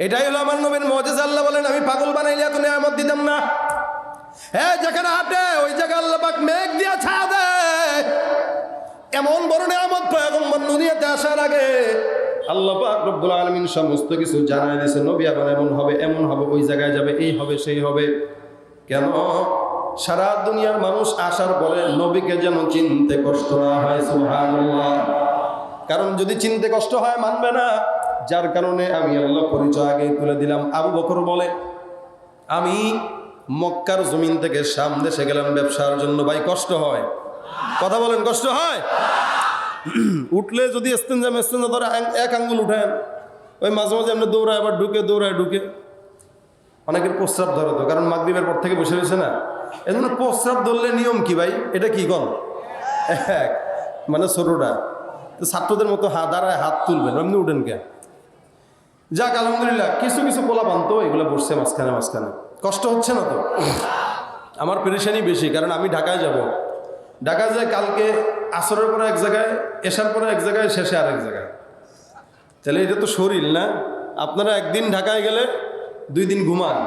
এটাই হলো আমার নবীর মুজিজা। আল্লাহ বলেন, আমি পাগল বানাইলে এত নিয়ামত দিতাম না। হ্যাঁ, যেখানে হাঁটে ওই জায়গায় আল্লাহ পাক মেঘ দিয়া ছায়া দেয়। এমন বড় নিয়ামত পয়গম্বর দুনিয়াতে আসার আগে আল্লাহ পাক রব্বুল আলামিন সমস্ত কিছু জানাই দিয়েছে। নবী আবার এমন হবে, এমন হবে, ওই জায়গায় যাবে, এই হবে, সেই হবে। কেন? সারা দুনিয়ার মানুষ আসার পরে নবীকে যেন চিনতে কষ্ট না হয়, সুবহানাল্লাহ। কারণ যদি চিনতে কষ্ট হয়, মানবে না। যার কারণে আমি আল্লাহ পরিচয় আগে তুলে দিলাম। আবু বকর বলে, আমি মক্কার জমিন থেকে শাম দেশে গেলাম ব্যবসার জন্য। ভাই কষ্ট হয়? কথা বলেন, কষ্ট হয়? উঠলে যদি ইস্তেঞ্জা ধরে এক আঙ্গুল উঠেন, ওই মাঝে মাঝে এমনি দৌড়ায়, আবার দৌড়ায় ঢুকে। অনেকের প্রস্রাব ধরে তো, কারণ মাগরিবের পর থেকে বসে রয়েছে না। এই জন্য প্রস্রাব ধরলে নিয়ম কি ভাই? এটা কি কন? মানে ছোটটা তো ছাত্রদের মতো দাঁড়ায় হাত তুলবেন, এমনি উঠেন কে? যাক আলহামদুলিল্লাহ, কিছু কিছু পোলা বানতো এগুলো বসছে মাঝখানে মাঝখানে। কষ্ট হচ্ছে না তো? আমার পেরেশানি বেশি, কারণ আমি ঢাকায় যাব। ঢাকায় যায় কালকে আসরের পরে এক জায়গায়, এশার পরে এক জায়গায়, শেষে আরেক জায়গায়। তাহলে এটা তো শরীর না? আপনারা একদিন ঢাকায় গেলে 2 দিন ঘুমান,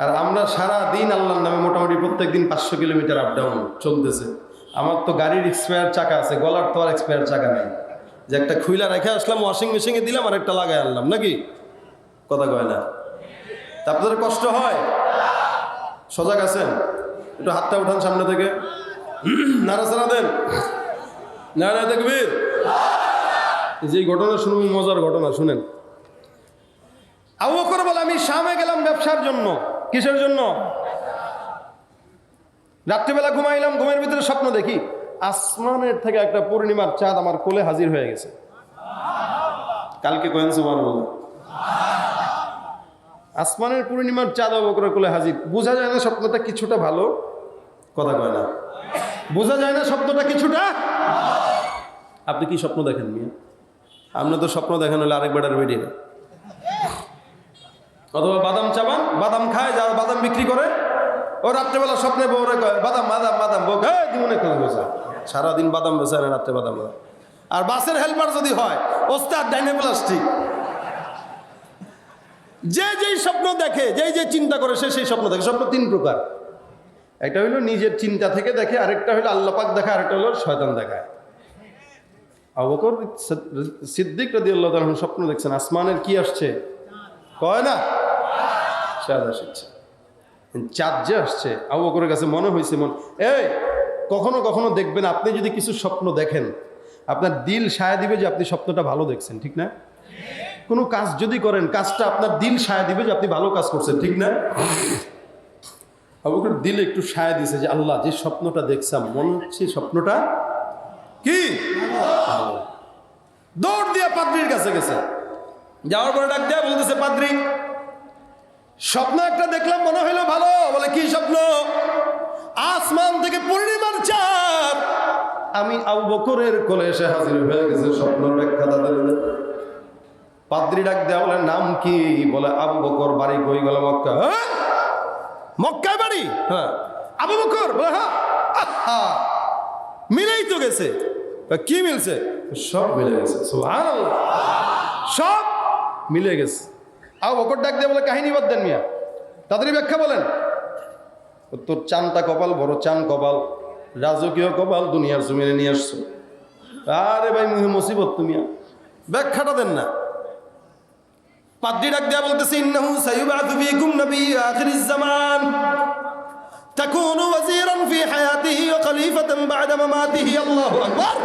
আর আমরা সারা দিন আল্লাহর নামে মোটামুটি প্রত্যেক দিন 500 কিলোমিটার আপ ডাউন চলতেছে। আমার তো গাড়ির এক্সপায়ার চাকা আছে, গলার তো আর এক্সপায়ার চাকা নেই যে একটা খুইলা রেখে আসলাম, ওয়াশিং মেশিনে দিলাম আর একটা লাগাই আনলাম, নাকি? কথা কয় না? তা আপনাদের কষ্ট হয়? সজাগ আছেন? একটু হাতটা উঠান সামনে থেকে, নাড়াচাড়া দেন, নারায়ে তাকবীর। যে ঘটনা শুনুন, মজার ঘটনা শুনেন। আবু বকর বলে, আমি শামে গেলাম ব্যবসার জন্য। কিসের জন্য? রাত্রিবেলা ঘুমাইলাম, ঘুমের ভিতরে স্বপ্ন দেখি আসমানের থেকে একটা পূর্ণিমার চাঁদ আমার কোলে হাজির হয়ে গেছে। কালকে কয়েন সুবহানাল্লাহ, আসমানের পূর্ণিমার চাঁদ আবু বকরের কোলে হাজির। বোঝা যায় না স্বপ্নটা কিছুটা ভালো? কথা কয় না? বোঝা যায় না স্বপ্নটা কিছুটা? আপনি কি স্বপ্ন দেখেন মিয়া? আপনি তো স্বপ্ন দেখেন হলে আরেক বেটার বেরিয়ে না, অথবা বাদাম চাবান, বাদাম খায়, যারা বাদাম বিক্রি করে, ও রাত্রেবেলা স্বপ্নে বউরে কয় বাদাম বাদাম বাদাম, বউ হ্যাঁ দিমনে করে বসে সারাদিন বাদাম বেছে না, রাত্রে বাদাম। আর বাসের হেল্পার যদি হয় ওস্তাদ ডাইনে প্লাস্টিক। যে যেই স্বপ্ন দেখে, যেই যে চিন্তা করে, সে সেই স্বপ্ন দেখে। স্বপ্ন 3 প্রকার। একটা হইলো নিজের চিন্তা থেকে দেখে, আরেকটা হইলো আল্লাহ পাক দেখা, আরেকটা হলো শয়তান দেখায়। আবু বকর সিদ্দিক রাদিয়াল্লাহু তাআলা স্বপ্ন দেখছেন আসমানের কি আসছে? কয় না? চাঁদ আসছে। চাঁদ যে আসছে, আবু বকরের কাছে মনে হয়েছে, এই কখনো কখনো দেখবেন আপনি যদি কিছু স্বপ্ন দেখেন, আপনার দিল সায় দিবে যে আপনি স্বপ্নটা ভালো দেখছেন, ঠিক না? কোনো কাজ যদি করেন, কাজটা আপনার দিল সায় দিবে যে আপনি ভালো কাজ করছেন, ঠিক না? আবু বকর দিলে একটু সায় দিছে যে আল্লাহ, যে স্বপ্নটা দেখছিলাম মনে হচ্ছে স্বপ্নটা কি ভালো। দৌড় দিয়ে পাদ্রীর কাছে গেছে, যাওয়ার পরে ডাক দেয়া বলতেছে, পাদ্রী স্বপ্ন একটা দেখলাম, মনে হইলো ভালো। বলে কি স্বপ্ন? আসমান থেকে পূর্ণিমার চাঁদ আমি আবু বকরের কোলে এসে হাজির হয়ে গেছে। স্বপ্ন ব্যাখ্যা তাদের। পাদ্রী ডাক দেয়া বলে, নাম কি? বলে আবু বকর, বাড়ি কই? গেল মক্কা। হ্যাঁ, মক্কায় বাড়ি? হ্যাঁ। আবু বকর? বলে হ্যাঁ। মিলেই তো গেছে। কি মিলছে? সব মিলে গেছে। সুবহানাল্লাহ, সব মিলে গেছে। আবু বকর ডাক দিয়ে বলে, কাহিনী বাদ দেন মিয়া, তাড়াতাড়ি ব্যাখ্যা বলেন। তোর চানটা কপাল, বড় চান কপাল, রাজকীয় কপাল, দুনিয়ার জমিনে নিয়ে আসছো। আরে ভাই মুসিবত তুমি, ব্যাখ্যাটা দেন না। পাদ্রী ডাক দেয়া বলতেছে, ইন্নাহু সায়ুবআতু ফীকুম নাবিয়্যু আখিরিজ জামান তাকুনু ওয়াজিরান ফি হায়াতিহি ওয়া খলিফাতান বা'দা মামাতিহি। আল্লাহু আকবার।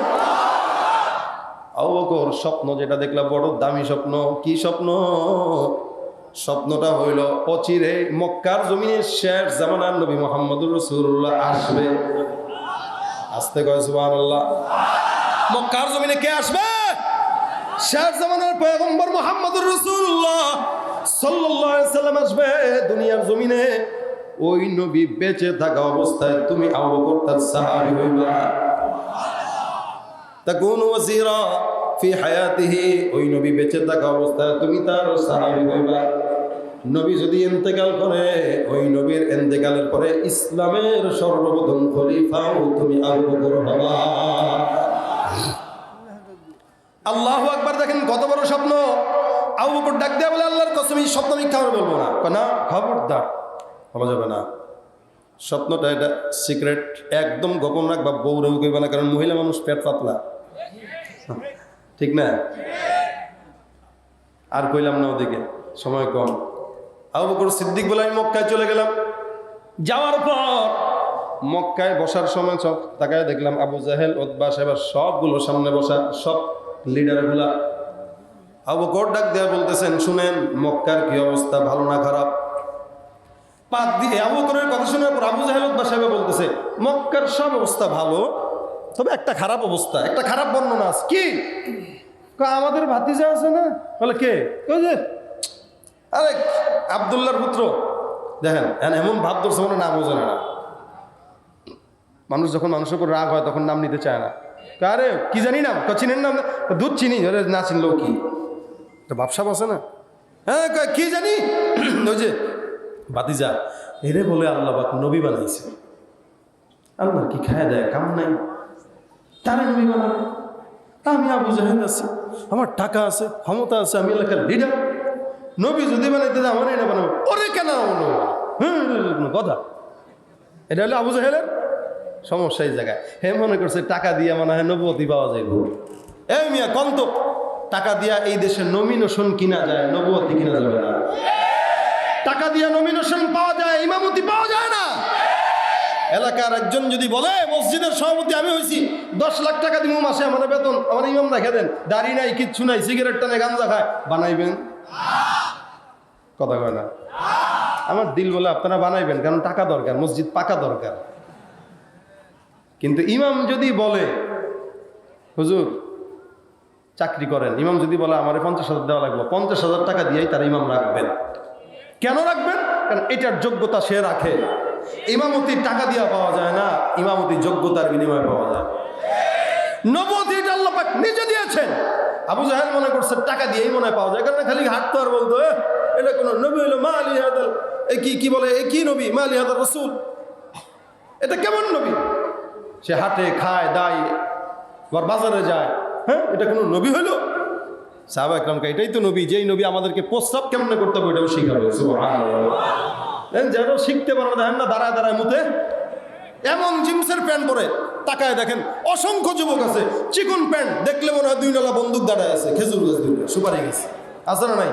আবু বকর স্বপ্ন যেটা দেখলাম বড় দামি স্বপ্ন। কি স্বপ্ন? স্বপ্নটা হইল অচিরে মক্কার জমিনে শেষ জামানার নবী মুহাম্মদুর রাসূলুল্লাহ আসবে। আস্তে কয় সুবহানাল্লাহ। মক্কার জমিনে কে আসবে? শেষ জামানার পয়গম্বর মুহাম্মদুর রাসূলুল্লাহ সাল্লাল্লাহু আলাইহি ওয়াসাল্লাম আসবে দুনিয়ার জমিনে। ওই নবী বেঁচে থাকা অবস্থায় তুমি আবু বকর তার সাহাবী হইবা। তাকুনু ওয়াজিরা ফি হায়াতিহি, ওই নবী বেঁচে থাকা অবস্থায় তুমি তার সাহাবী হইবা। নবী যদি ইন্তেকাল করে, ওই নবীর ইন্তেকালের পরে ইসলামের সর্বপ্রথম খলিফাও তুমি আবু বকর হবা। আল্লাহু আকবার। দেখেন কত বড় স্বপ্ন। আবু বকর ডাক দেয়া বলে, আল্লাহর কসম এই স্বপ্ন আমি কারো বলবো না। না, খবরদার বলা যাবে না। স্বপ্নটা এটা সিক্রেট, একদম গোপন রাখবা, বউরেও কইবা না, কারণ মহিলা মানুষ পেট পাতলা, ঠিক না? আর কইলাম না, ওদিকে সময় কম। আবু বকর সিদ্দিক বলে, আমি মক্কায় চলে গেলাম। যাওয়ার পর মক্কায় বসার সময় সব তাকায় দেখলাম আবু জাহেল, উতবা, সাইবা সবগুলো সামনে বসা, সব লিডারগুলা। আবু বকর ডাক দেয়া বলতেছেন, শুনেন মক্কার কি অবস্থা, ভালো না খারাপ? আবু বকরের কথা শোনার পর আবু জাহেল, উতবা, সাইবা বলতেছে, মক্কার সব অবস্থা ভালো, তবে একটা খারাপ অবস্থা, একটা খারাপ বর্ণনা আছে। কি? আমাদের ভাতিজা আছে না? বলে কে? আরে আব্দুল্লাহর পুত্র। দেখেন এমন ভাব ধরছে, মনে নামও জানে না। মানুষ যখন মানুষের উপর রাগ হয় তখন নাম নিতে চায় না। আরে কি জানি না, চিনেন না? দুধ চিনি, না চিনলেও কি, তো বাপসাপ আছে না। হ্যাঁ কি জানি, ওই যে বাতিজা এরে বলে আল্লাহ পাক নবী বানাইছে। আল্লাহ কি খায় দেয়, কাম নাই, তারা নবী বানাবে। আমি আবু জাহেল আছি, আমার টাকা আছে, ক্ষমতা আছে, আমি এলাকার লিডার, নবী যদি বানাইতে আমার এটা বানাবো, ওরে কেন কথা। এটা হলো আবু জাহেলের সমস্যা। এই জায়গায় হে মনে করছে টাকা দিয়ে মনে হয় নবুয়তি পাওয়া যাইব। এই মিয়া কন্ত, টাকা দিয়া এই দেশে নমিনেশন কিনা যায়, নবুয়তি কিনা যাবে না। টাকা দিয়া নমিনেশন পাওয়া যায়, ইমামতি পাওয়া যায় না। এলাকার একজন যদি বলে মসজিদের সভাপতি আমি হয়েছি, 10 লাখ টাকা দিব মাসে, আমার বেতন, আমার ইমাম রেখে দেন, দাড়ি নাই, কিচ্ছু নাই, সিগারেট টানে, গাঞ্জা খায়, বানাইবেন? কথা কয় না। আমার দিল বলে আপনারা বানাইবেন, কারণ টাকা দরকার, মসজিদ পাকা দরকার। কিন্তু ইমাম যদি বলে হুজুর চাকরি করেন, ইমাম যদি বলে আমার 50,000 দেওয়া লাগবে, 50,000 টাকা দিয়েই তার ইমাম রাখবেন। কেন রাখবেন? কারণ এটার যোগ্যতা সে রাখে। ইমামতির টাকা দিয়া পাওয়া যায় না, ইমামতির যোগ্যতার বিনিময়ে পাওয়া যায়। নবুয়ত আল্লাহ পাক নিজে দিয়েছেন। আবু জাহেল মনে করছে টাকা দিয়েই মনে পাওয়া যায়, কারণ খালি হাঁটতো আর বলতো এটা কোন নবী হলো, মা আলী হাদাল, কি বলে, কি নবী, মা আলী হাদাল রাসূল, এটা কেমন নবী? সে হাঁটে, খায়, দায়, আবার বাজারে যায়, হ্যাঁ এটা কোনো নবী হলো? সাহাবা একরামকে এটাই তো নবী, যেই নবী আমাদেরকে প্রস্রাব কেমন করতে হবে এটাও শিখাবে। সুবহানাল্লাহ। যেন শিখতে পারো না, দেখেন না দাঁড়ায় দাঁড়ায় মুতে, এমন জিন্সের প্যান্ট পরে তাকায় দেখেন অসংখ্য যুবক আছে, চিকন প্যান্ট দেখলে মনে হয় 2 নালা বন্দুক দাঁড়ায় আছে, খেজুর গাছ, সুপারি গাছ আছে না নাই?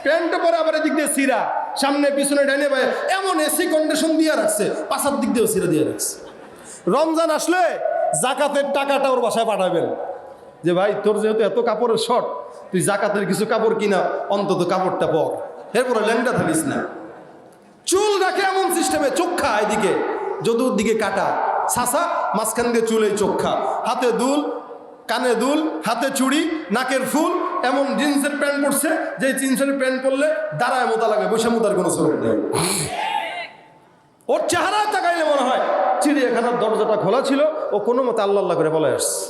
প্যান্টটা পরে আবার এদিক দিয়ে সিরা, সামনে পিছনে ডাইনে বায়ে এমন এসি কন্ডিশন দিয়ে রাখছে, পাশার দিক দিয়েও সিরা দিয়ে রাখছে। রমজান আসলে জাকাতের টাকাটা ওর বাসায় পাঠাবেন, যে ভাই তোর যেহেতু এত কাপড়ের শর্ট, তুই জাকাতের কিছু কাপড় কিনা, অন্তত কাপড়টা পর, এরপরে ল্যাংটা থাকিস না। চুল রাখে এমন সিস্টেমে, চোখা এদিকে, চতুর্দিকে কাটা, ছাসা, মাঝখান দিয়ে চুল, এই চোখা, হাতে দুল, কানে দুল, হাতে চুড়ি, নাকের ফুল, এমন জিন্সের প্যান্ট পরছে যে জিন্সের প্যান্ট পরলে দাঁড়ায় মোতা লাগে, বসে মোতার কোনো শরীর নেই। ওর চেহারা তাকাইলে মনে হয় চিড়িয়াখানার দরজাটা খোলা ছিল, ও কোনো মতে আল্লাহ আল্লাহ করে বলে আসছে।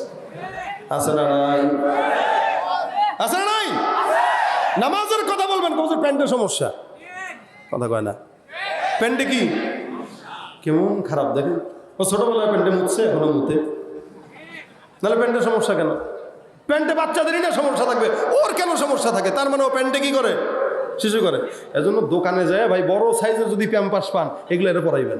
আছে না নাই? আছে না নাই? নামাজের কথা বলবেন, কোথাও প্যান্টের সমস্যা, কথা কয় না। প্যান্টে কি কেমন খারাপ দেখেন, ও ছোটবেলায় প্যান্টে মুছছে, এখনো মুতে, নাহলে প্যান্টের সমস্যা কেন? প্যান্টে বাচ্চাদেরই না সমস্যা থাকবে, ওর কেন সমস্যা থাকে? তার মানে ও প্যান্টে কি করে? শিশু করে। এজন্য দোকানে যায় ভাই, বড় সাইজের যদি প্যাম্পাস পান, এগুলো এটা পরাইবেন,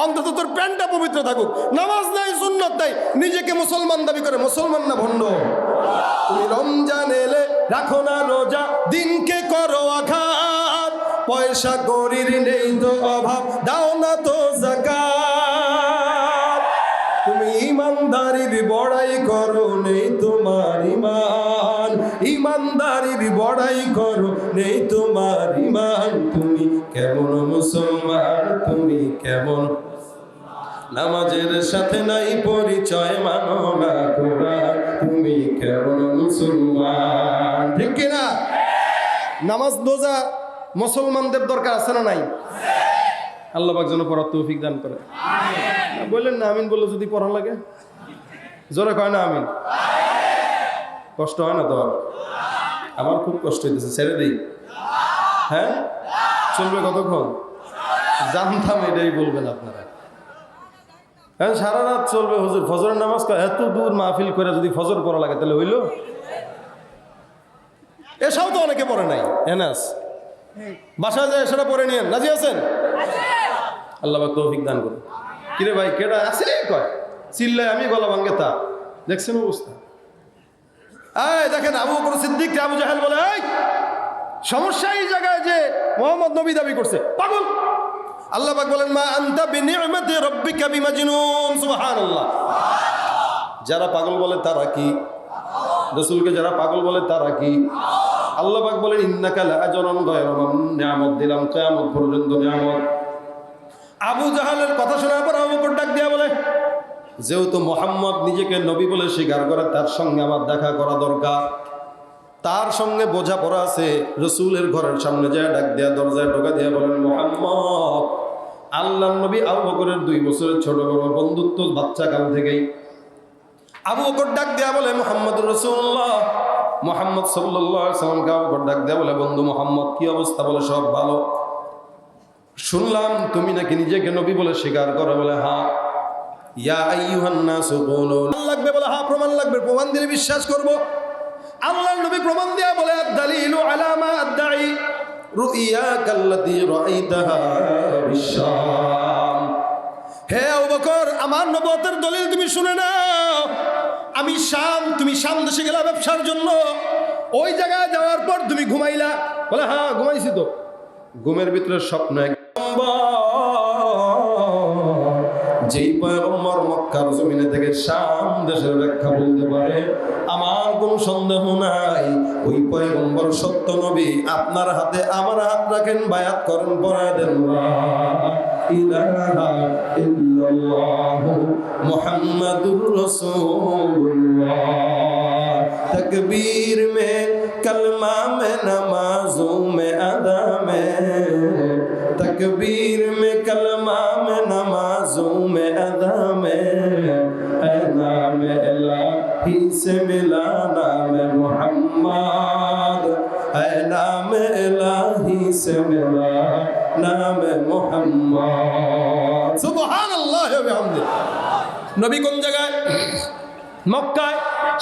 অন্তত তোর প্যান্টটা পবিত্র থাকুক। নামাজ নাই, সুন্নাত নাই, নিজেকে মুসলমান দাবি করে, মুসলমান না ভণ্ড। তুমি রমজান এলে রাখো না রোজা, দিনকে করো আঘাত, পয়সা করির নেই তো অভাব, দাও না তো যাকাত। তুমি ইমানদারির বড়াই করো, নেই তোমার ইমান, ইমানদারির বড়াই করো, নেই তোমার ইমান। তুমি কেমন মুসলমান, তুমি কেমন? নামাজের সাথে নাই পরিচয়, মানো না কোরআন, তুমি কেমন মুসলমান? ঠিক কিনা? নামাজ রোজা মুসলমানদের দরকার আছে না নাই? আল্লাহ পাক যেন পড়ার তৌফিক দান করে। বললেন না আমিন? বললে যদি পড়া লাগে, জোরে কয় না আমিন? কষ্ট হয় না তো? আমার খুব কষ্ট হইতেছে, ছেড়ে দিই। হ্যাঁ চলবে কতক্ষণ? জানতাম এটাই বলবেন আপনারা। হ্যাঁ সারা রাত চলবে হুজুর, ফজরের নামাজ এত দূর মাহফিল করে যদি ফজর পড়া লাগে তাহলে হইল? এসব তো অনেকে পড়ে নাই, এনাস বাসায় যায় সেটা পড়ে নিয়েন, রাজি আছেন? আল্লাহ পাক তৌফিক দান করুন। কিরে ভাই কেডা আছে কয় চিল্লায় আমি গলা ভাঙ্গে, তা দেখছেন অবস্থা? এই দেখেন আবু বকর সিদ্দিক, আবু জাহেল বলে এই সমস্যা এই জায়গায় যে মোহাম্মদ নবী দাবি করছে, পাগল। আল্লাহ পাক বলেন মা আনতা বিনিআমাতি রাব্বিকা বিমাজনুন। সুবহানাল্লাহ। যারা পাগল বলে তারা কি? রাসূলকে যারা পাগল বলে তারা কি? আল্লাহ পাক বলেন ইন্নাকা লাআজরুন গায়রা মামনুন, নিয়ামত দিলাম কিয়ামত পর্যন্ত নিয়ামত। আবু জাহেলের কথা শোনার পর আবু বকর ডাক দিয়া বলে যেহেতু মোহাম্মদ নিজেকে নবী বলে স্বীকার করে, তার সঙ্গে আমার দেখা করা দরকার, তার সঙ্গে বোঝাপড়া আছে। রসুলের ঘরের সামনে যায় ডাক দেয়া, দরজায় ঢোকা দিয়া বলেন মোহাম্মদ, আল্লাহর নবী আবু বকরের 2 বছরের ছোট বড় বন্ধুত্ব বাচ্চা কাল থেকেই, আবু বকর ডাক দেয়া বলে মুহাম্মদুর রাসূলুল্লাহ, মুহাম্মদ সাল্লাল্লাহু আলাইহি ওয়াসাল্লাম আবু বকর ডাক দেয়া বলে বন্ধু মুহাম্মদ কি অবস্থা? বলে সব ভালো। শুনলাম তুমি নাকি নিজেকে নবী বলে স্বীকার করো। বলে হ্যাঁ। ইয়া আইয়ুহান নাসু কুলু লাগবে। বলে হ্যাঁ প্রমাণ লাগবে, প্রমাণ দিলে বিশ্বাস করব। আল্লাহর নবী প্রমাণ দেয়া বলে আদ-দালিলু আলা মা আদ-দাই রুইয়াকাল্লাতী রাআইতাহা বিশ-শাম। হে আবু বকর, আমার নবুয়তের দলিল তুমি শুনে নাও। আমি শাম, তুমি শাম দেশে গেলা ব্যবসার জন্য। ওই জায়গায় যাওয়ার পর তুমি ঘুমাইলা। বলে হ্যাঁ ঘুমাইছি তো। ঘুমের ভিতরে স্বপ্ন যেই পয়গম্বর মক্কার জমিনে থেকে শাম দেশের ব্যাখ্যা বলতে পারে আমার কোনো সন্দেহ নাই ওই পয়গম্বর সত্য নবী। আপনার হাতে আমার হাত রাখেন, বায়াত করেন, পড়ায় দেন লা ইলাহা ইল্লাল্লাহ মুহাম্মাদুর রাসূলুল্লাহ। तकबीर में कलमा में नमाजों में अदा में, तकबीर में कलमा में नमाजों में अदा में, ऐ नाम इलाही से मिला नाम मुहम्मद, ऐ नाम इलाही से मिला नाम मुहम्मद। सुबहानाल्लाह व बिहम्दिही। नबी কোন জায়গায়? মক্কায়।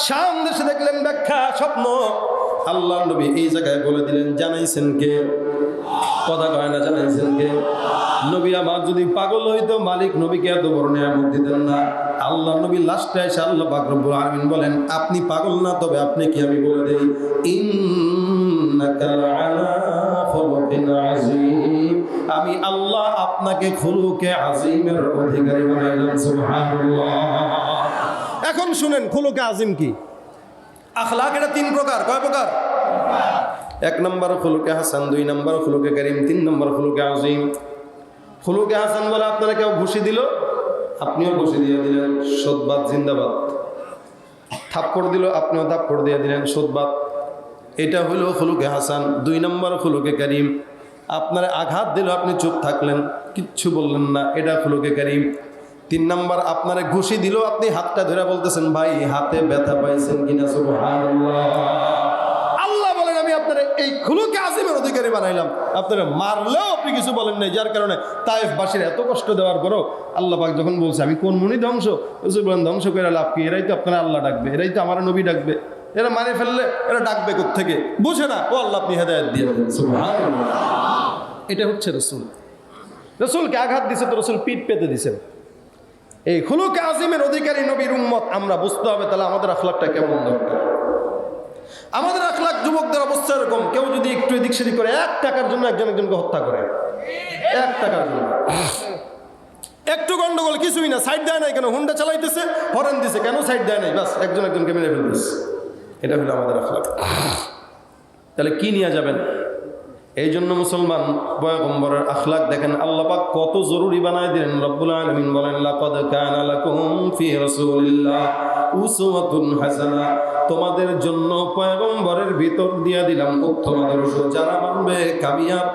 শাম দেশে দেখলেন ব্যাখ্যা স্বপ্ন। আল্লাহ নবী এই জায়গায় বলে দিলেন জানাইছেন কে? কথা কয় না, জানাইছেন কে? নবী আমার যদি পাগল হইতো মালিক নবীকে এত বড় নিয়ামত দিতেন না। আল্লাহ নবী লাস্টে এসে আল্লাহ পাক রব্বুল আলামিন বলেন আপনি পাগল না, তবে আপনি কি আমি বলে দেই ইন্নাকা আলা খুলুকিন আযীম। আমি আল্লাহ আপনাকে খুলুকে আযীমের অধিকারী বানাইলাম। সুবহানাল্লাহ। এখন শুনেন খুলুকে আজিম কি? আখলাক এটা তিন প্রকার। কয় প্রকার? এক নম্বর খুলুকে হাসান, দুই নম্বর খুলুকে কারীম, তিন নম্বর খুলুকে আজিম। খুলুকে হাসান বলে আপনারা কেউ ঘুষি দিল, আপনিও ঘুষি দিয়ে দিলেন, সদবাদ জিন্দাবাদ। থাপ্পড় দিল, আপনিও থাপ্পড় দিয়ে দিলেন, সদবাদ। এটা হলো খুলুকে হাসান। দুই নম্বর খুলুকে কারীম, আপনারা আঘাত দিল, আপনি চুপ থাকলেন, কিচ্ছু বললেন না, এটা খুলুকে কারীম। তিন নম্বর আপনারে ঘুষি দিল, আপনি হাতটা ধরে বলতেছেন ভাই হাতে ব্যথা পাইছেন কিনা। সুবহানাল্লাহ। আল্লাহ বলেন আমি আপনারা এই খুলুকে আজিমের অধিকারী বানাইলাম। আপনারা মারলেও আপনি কিছু বলেন নাই, যার কারণে তায়েফবাসীর এত কষ্ট দেওয়ার পরও আল্লাহ পাক যখন বলছে আমি কোন মুনি ধ্বংস, বলেন ধ্বংস করে লাভ কি? এরাই তো আপনারা আল্লাহ ডাকবে, এরাই তো আমার নবী ডাকবে। এরা মানে ফেললে এরা ডাকবে কোত্থেকে? বুঝে না। ও আল্লাহ আপনি হেদায়েত দিয়ে দেন। সুবহানাল্লাহ। এটা হচ্ছে রসুল। রসুলকে আঘাত দিছে তো রসুল পিঠ পেতে দিছেন। এই খুলুকে আজিমের অধিকারী নবীর উম্মত আমরা বুঝতে হবে তাহলে আমাদের আখলাকটা কেমন দরকার। আমাদের আখলাক যুবকদের অবস্থা এরকম, কেউ যদি একটু এদিক সেদিক করে 1 টাকার জন্য একজনকে হত্যা করে, 1 টাকার জন্য একটু গন্ডগোল, কিছুই না, সাইড দেয় নাই কেন? হুন্ডা চালাইতেছে, হরেন দিছে কেন? সাইড দেয় নাই, বাস একজনকে মেরে ফেলতেছে। এটা হলো আমাদের আখলাক। তাহলে কি নিয়ে যাবেন? এই জন্য মুসলমান পয়গম্বরের আখলাক দেখেন আল্লাহ পাক কত জরুরি বানায় দিলেন। রব্বুল আলামিন বলেন লাকাদ কানা লাকুম ফি রাসূলিল্লাহ উসওয়াতুন হাসানাহ। তোমাদের জন্য পয়গম্বরের ভিতর দিয়া দিলাম উত্তম আদর্শ। যারা মানবে কামিয়াব,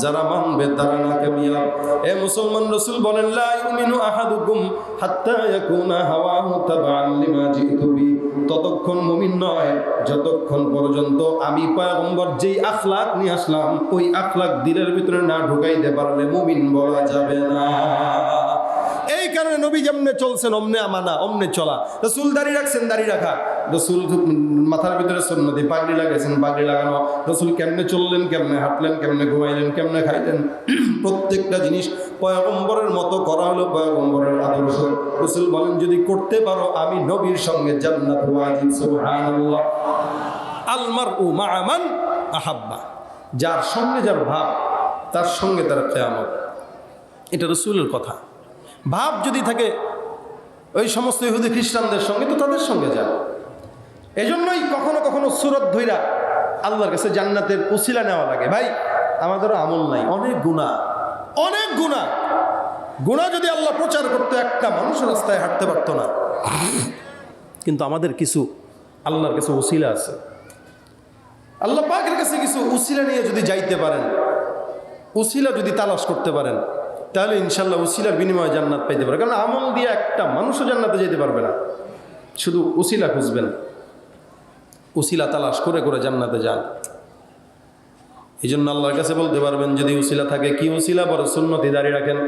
যারা মানবে তারা না কামিয়াব। এ মুসলমান, রাসূল বলেন লা ইউমিনু আহাদুকুম হাত্তা ইয়াকুনা হাওয়াহু তাবআন লিমা জিতু বি। ততক্ষণ মুমিন নয় যতক্ষণ পর্যন্ত আমি পয়গম্বর যেই আখলাক নিয়ে আসলাম ওই আখলাক দিলের ভিতরে না ঢুকাইতে পারলে মুমিন বলা যাবে না। এই কারণে নবী যেমনে চলছেন অমনে আমানা, অমনে চলা। রাসূল দাড়ি রাখছেন, দাড়ি রাখা। রাসূল মাথার ভিতরে সুন্নতি, পাগড়ি লাগাইছেন, পাগড়ি লাগানো। রাসূল কেমনে চললেন, কেমনে হাঁটলেন, কেমনে ঘুমাইলেন, কেমনে খাইলেন, প্রত্যেকটা জিনিস পয়গম্বরের মতো করা হলো পয়গম্বরের আদর্শ। রাসূল বলেন যদি করতে পারো আমি নবীর সঙ্গে জান্নাত ওয়াজিব। সুবহানাল্লাহ। আল মারউ মা'a মান আহাব্বা। যার সঙ্গে যার ভাব তার সঙ্গে তার কিয়ামত। এটা রাসূলের কথা। ভাব যদি থাকে ওই সমস্ত ইহুদি খ্রিস্টানদের সঙ্গে, তো তাদের সঙ্গে যান। এজন্যই কখনো কখনো সুরত ধইরা আল্লাহর কাছে জান্নাতের উসিলা নেওয়া লাগে। ভাই আমাদেরও আমল নাই, অনেক গুনাহ, অনেক গুনাহ। গুনাহ যদি আল্লাহ প্রচার করতে একটা মানুষ রাস্তায় হাঁটতে পারতো না। কিন্তু আমাদের কিছু আল্লাহর কাছে উসিলা আছে। আল্লাহ পাকের কাছে কিছু উসিলা নিয়ে যদি যাইতে পারেন, উসিলা যদি তালাশ করতে পারেন, তাহলে ইনশাল্লাহ উসিলার বিনিময়ে জান্নাত পাইতে পারে। কারণ আমল দিয়ে একটা মানুষও জান্নাতে যেতে পারবে না। শুধু উসিলা খুঁজবেন, উসিলা তালাশ করে করে জান্নাতে যান। এই জন্য আল্লাহর কাছে বলতে পারবেন যদি উসিলা থাকে। কি উসিলা? বড় সুন্নতি দাঁড়িয়ে রাখেন।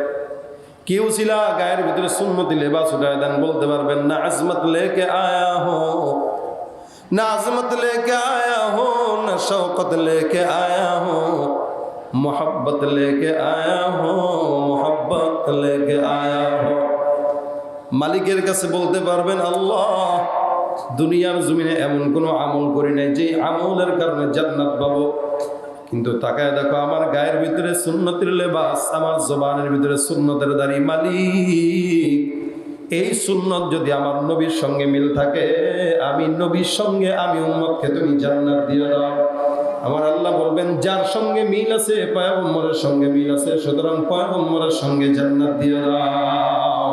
কি উসিলা? গায়ের ভিতরে সুন্নতি লেবাস উঠায় দেন। বলতে পারবেন না আজমত লেকে আয়া হো, না আজমত লেকে আয়া হো, না শৌকত লেকে আয়া হো, মোহব্বত লেকে আয়া হো, মোহব্বত লেকে আয়া হো। মালিকের কাছে বলতে পারবেন আল্লাহ দুনিয়ার জমিনে এমন কোনো আমল করি নাই যে আমলের কারণে জান্নাত পাবো, কিন্তু তাকায় দেখো আমার গায়ের ভিতরে সুন্নতের লেবাস, আমার জবানের ভিতরে সুন্নতের দাড়ি। মালিক এই সুন্নত যদি আমার নবীর সঙ্গে মিল থাকে, আমি নবীর সঙ্গে আমি উম্মতকে তুমি জান্নাত দিয়ে দাও। আমার আল্লাহ বলবেন যার সঙ্গে মিল আছে পয়গম্বরের সঙ্গে মিল আছে, সুতরাং পয়গম্বরের সঙ্গে জান্নাত দিয়ে দাও।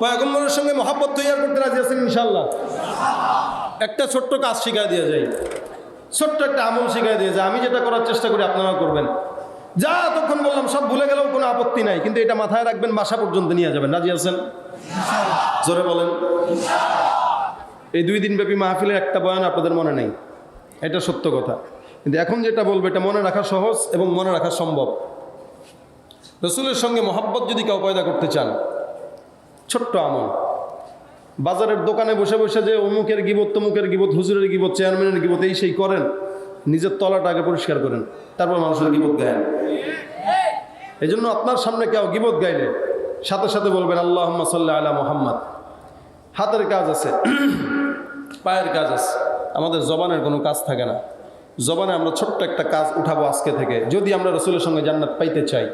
পয়গম্বরের সঙ্গে মহব্বত তৈরি করতে রাজি আছেন ইনশাআল্লাহ? একটা ছোট্ট কাজ শিখাই দিয়ে যাই, ছোট্ট একটা আমল শিখাই দিয়ে যায়। আমি যেটা করার চেষ্টা করি আপনারা করবেন। যা তখন বললাম সব ভুলে গেলেও কোনো আপত্তি নাই, কিন্তু এটা মাথায় রাখবেন, বাসা পর্যন্ত নিয়ে যাবেন। রাজি আছেন? জোরে বলেন। এই 2 দিন ব্যাপী মাহফিলের একটা বয়ান আপনাদের মনে নেই, এটা সত্য কথা, কিন্তু এখন যেটা বলবো এটা মনে রাখা সহজ এবং মনে রাখা সম্ভব। রসুলের সঙ্গে মহব্বত যদি কেউ পয়দা করতে চান, ছোট্ট আমল, বাজারের দোকানে বসে বসে যে অমুকের গিবত, তমুকের গিবত, হুজুরের গিবত, চেয়ারম্যানের গিবত এই সেই করেন, নিজের তলাটা আগে পরিষ্কার করেন, তারপর মানুষের গিবত গায়েন। এই জন্য আপনার সামনে কেউ গিবত গাইলে সাথে সাথে বলবেন আল্লাহুম্মা সাল্লি আলা মুহাম্মাদ। হাতের কাজ আছে, পায়ের কাজ আছে, আমাদের জবানের কোনো কাজ থাকে না। জবানে আমরা ছোট্ট একটা কাজ উঠাবো আজকে থেকে, যদি আমরা রসুলের সঙ্গে জান্নাত পাইতে চাই।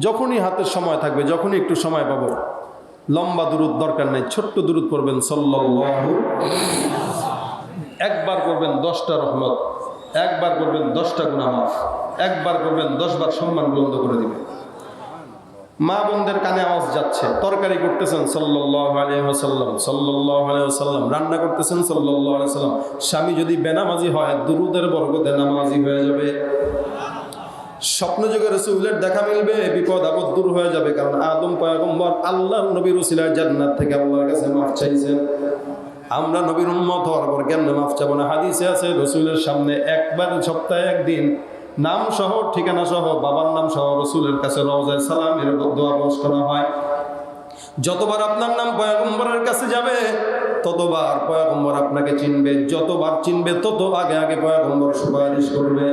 যখনই হাতের সময় থাকবে, যখনই একটু সময় পাবো, লম্বা দুরুদ দরকার নেই, ছোট্ট দুরুদ পড়বেন সাল্লাল্লাহু, একবার করবেন 10টা রহমত, একবার করবেন 10টা গুনাহ মাফ, একবার করবেন 10 বার সম্মান বুলন্দ করে দিবে। মা বোনদের কানে আওয়াজ যাচ্ছে, তরকারি করতেছেন সাল্লাল্লাহু আলাইহি ওয়াসাল্লাম, সাল্লাল্লাহু আলাইহি ওয়াসাল্লাম, রান্না করতেছেন সাল্লাল্লাহু আলাইহি ওয়াসাল্লাম। স্বামী যদি বেনামাজি হয়, দুরুদের বরকতে নামাজি হয়ে যাবে। স্বপ্ন যুগে রাসূলের দেখা মিলবে, বিপদ আপদ দূর হয়ে যাবে, কারণ আদম পয়গম্বর আল্লাহর নবীর উসিলায় জান্নাত থেকে আল্লাহর কাছে মাফ চাইছেন। আমরা নবীর উম্মত হওয়ার পর কেমনে মাফ চাবো না? হাদিসে আছে রসুলের সামনে একবার সপ্তাহে একদিন নাম সহ ঠিকানা সহ বাবার নাম সহ রসুলের কাছে রওজায়ে সালামের দোয়া পাঠ করা হয়। যতবার আপনার নাম পয়গম্বরের কাছে যাবে ততবার পয়গম্বর আপনাকে চিনবে, যতবার চিনবে তত আগে আগে পয়গম্বর সুপারিশ করবে।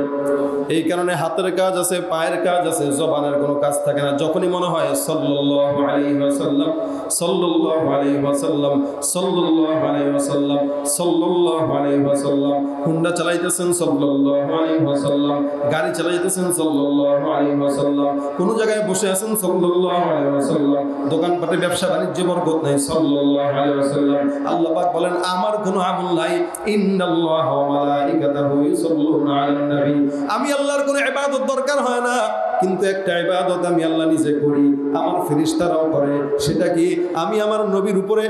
এই কারণে হাতের কাজ আছে, পায়ের কাজ আছে, জবানের কোনো কাজ থাকে না। যখনই মনে হয় সাল্লাল্লাহু আলাইহি ওয়াসাল্লাম, সাল্লাল্লাহু আলাইহি ওয়াসাল্লাম, সাল্লাল্লাহু আলাইহি ওয়াসাল্লাম, সাল্লাল্লাহু আলাইহি ওয়াসাল্লাম, হুন্ডা চালাইতেছেন সাল্লাল্লাহু আলাইহি ওয়াসাল্লাম, গাড়ি চালাইতেছেন সাল্লাল্লাহু আলাইহি ওয়াসাল্লাম, কোন জায়গায় বসে আছেন সাল্লাল্লাহু আলাইহি ওয়াসাল্লাম, দোকানপাটে ব্যবসা বাণিজ্য বরকত নাই সাল্লাল্লাহু আলাইহি ওয়াসাল্লাম। আল্লাহ পাক বলেন আমার কোনো আমল নাই, ইন্নাল্লাহা ওয়া মালাইকাতাহু ইউসাল্লুনা আলান নবী। আমি আল্লাহর কোনো ইবাদত দরকার হয় না, কিন্তু একটা ইবাদত আমি আল্লাহ নিজে করি, আমার ফেরেশতারাও করে। সেটা কি? আমি আমার নবীর উপরে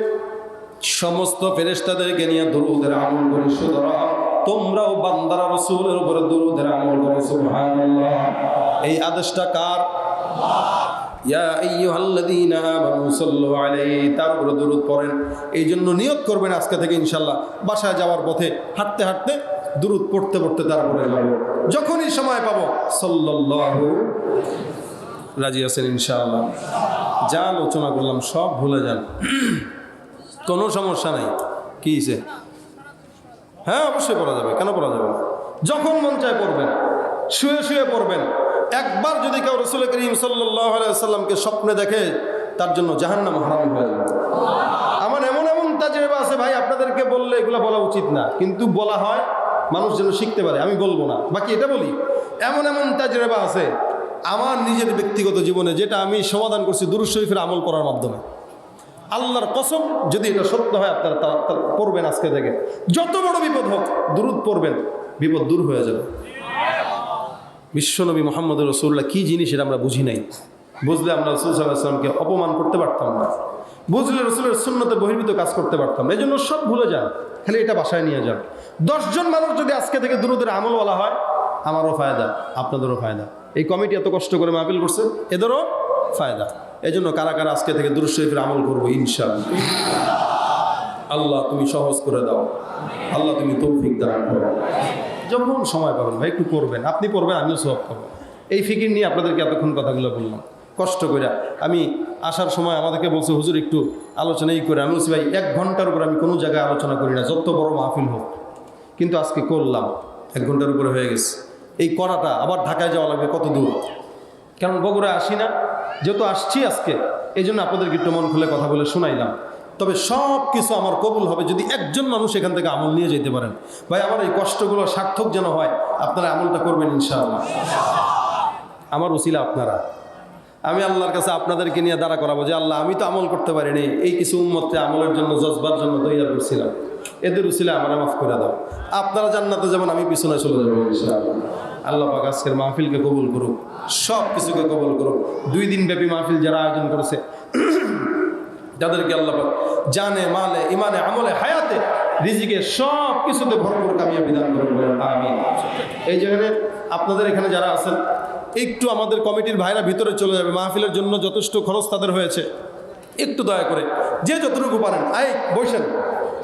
সমস্ত ফেরেশতাদেরকে নিয়ে দুরূদের আমল করি। সুতরাং তোমরাও বান্দারা রাসূলের উপরে দুরূদের আমল করো। সুবহানাল্লাহ। এই আদেশটা কার? ইয়া আইয়ুহাল্লাযীনা আমানু সাল্লু আলাইহি, তার উপরে দুরূদ পড়েন। এই জন্য নিয়ত করবেন আজকে থেকে ইনশাআল্লাহ বাসায় যাওয়ার পথে হাঁটতে হাঁটতে দুরূদ পড়তে পড়তে তারপরে যাব। যখনই সময় পাবো সাল্লাল্লাহু। রাজি আছেন ইনশাআল্লাহ? যা আলোচনা করলাম সব ভুলে যান, কোনো সমস্যা নাই। কি হয়েছে? হ্যাঁ অবশ্যই পড়া যাবে, কেন পড়া যাবে না? যখন মন চায় পড়বেন, শুয়ে শুয়ে পড়বেন। একবার যদি কেউ রাসূল করিম সাল্লাল্লাহু আলাইহি ওয়াসাল্লামকে স্বপ্নে দেখে, তার জন্য জাহান্নাম হারাম হয়ে যাবে। আমার এমন এমন তাজরিবা আছে ভাই, আপনাদেরকে বললে এগুলো বলা উচিত না, কিন্তু বলা হয় মানুষ যেন শিখতে পারে। আমি বলবো না, বাকি এটা বলি, এমন এমন তাজরিবা আছে আমার নিজের ব্যক্তিগত জীবনে, যেটা আমি সমাধান করছি দুরূদ শরীফের আমল করার মাধ্যমে। আল্লাহর কসম, যদি এটা সত্য হয় আপনারা পড়বেন আজকে থেকে। যত বড় বিপদ হোক দুরূদ পড়বেন, বিপদ দূর হয়ে যাবে। বিশ্বনবী মুহাম্মদ রাসূলুল্লাহ কি জিনিস এটা আমরা বুঝি নাই। বুঝলে আমরা রাসূল সাল্লাল্লাহু আলাইহি ওয়াসাল্লামকে অপমান করতে পারতাম না, বুঝলে রাসূলের সুন্নতে বহির্ভূত কাজ করতে পারতাম না। এই জন্য সব ভুলে যান, খালি এটা বাসায় নিয়ে যান। 10 জন মানুষ যদি আজকে থেকে দুরূদের আমল বলা হয়, আমারও ফায়দা, আপনাদেরও ফায়দা। এই কমিটি এত কষ্ট করে মাহফিল করছে, এদেরও ফায়দা। এই জন্য কারা কারা আজকে থেকে দুরূদ শরীফের আমল করবো ইনশাআল্লাহ। আল্লাহ তুমি সহজ করে দাও, আল্লাহ তুমি তৌফিক দান করো। যখন সময় পাবেন ভাই একটু করবেন, আপনি পড়বেন আমিও সওয়াব করবো। এই ফিকির নিয়ে আপনাদেরকে এতক্ষণ কথাগুলো বললাম কষ্ট করে। আমি আসার সময় আমাদেরকে বলছে হুজুর একটু আলোচনাই করে। আমি বলছি ভাই 1 ঘন্টার উপরে আমি কোনো জায়গায় আলোচনা করি না, যত বড় মাহফিল হোক, কিন্তু আজকে করলাম 1 ঘন্টার উপরে হয়ে গেছে। এই করাটা আবার ঢাকায় যাওয়া লাগবে কত দূর, কারণ বগুড়ায় আসি না, যেহেতু আসছি আজকে এই জন্য আপনাদেরকে একটু মন খুলে কথা বলে শোনাইলাম। তবে সব কিছু আমার কবুল হবে যদি একজন মানুষ এখান থেকে আমল নিয়ে যেতে পারেন। ভাই আমার এই কষ্টগুলো সার্থক যেন হয়, আপনারা আমলটা করবেন ইনশাআল্লাহ। আমার উসিলা আপনারা, আমি আল্লাহর কাছে আপনাদেরকে নিয়ে দাঁড়া করাবো যে আল্লাহ আমি তো আমল করতে পারিনি, এই কিছু উম্মতকে আমলের জন্য জজবার জন্য তৈরি করছিলাম, এদের উসিলা আমার মাফ করে দাও। আপনারা জান্নাতে যেমন আমি পিছনে চলে যাবো ইনশাআল্লাহ। আল্লাহ পাক আজকের মাহফিলকে কবুল করুক, সব কিছুকে কবুল করুক। 2 দিন ব্যাপী মাহফিল যারা আয়োজন করেছে যাদেরকে আল্লাহ পাক জানে মালে ইমানে আমলে হায়াতে রিজিকে সব কিছুতে ভরপুর কামিয়াবি দান করুন, আমিন। এই যেখানে আপনাদের এখানে যারা আছেন একটু আমাদের কমিটির ভাইরা ভিতরে চলে যাবে, মাহফিলের জন্য যথেষ্ট খরচ তাদের হয়েছে, একটু দয়া করে যে যতটুকু পারেন বসেন।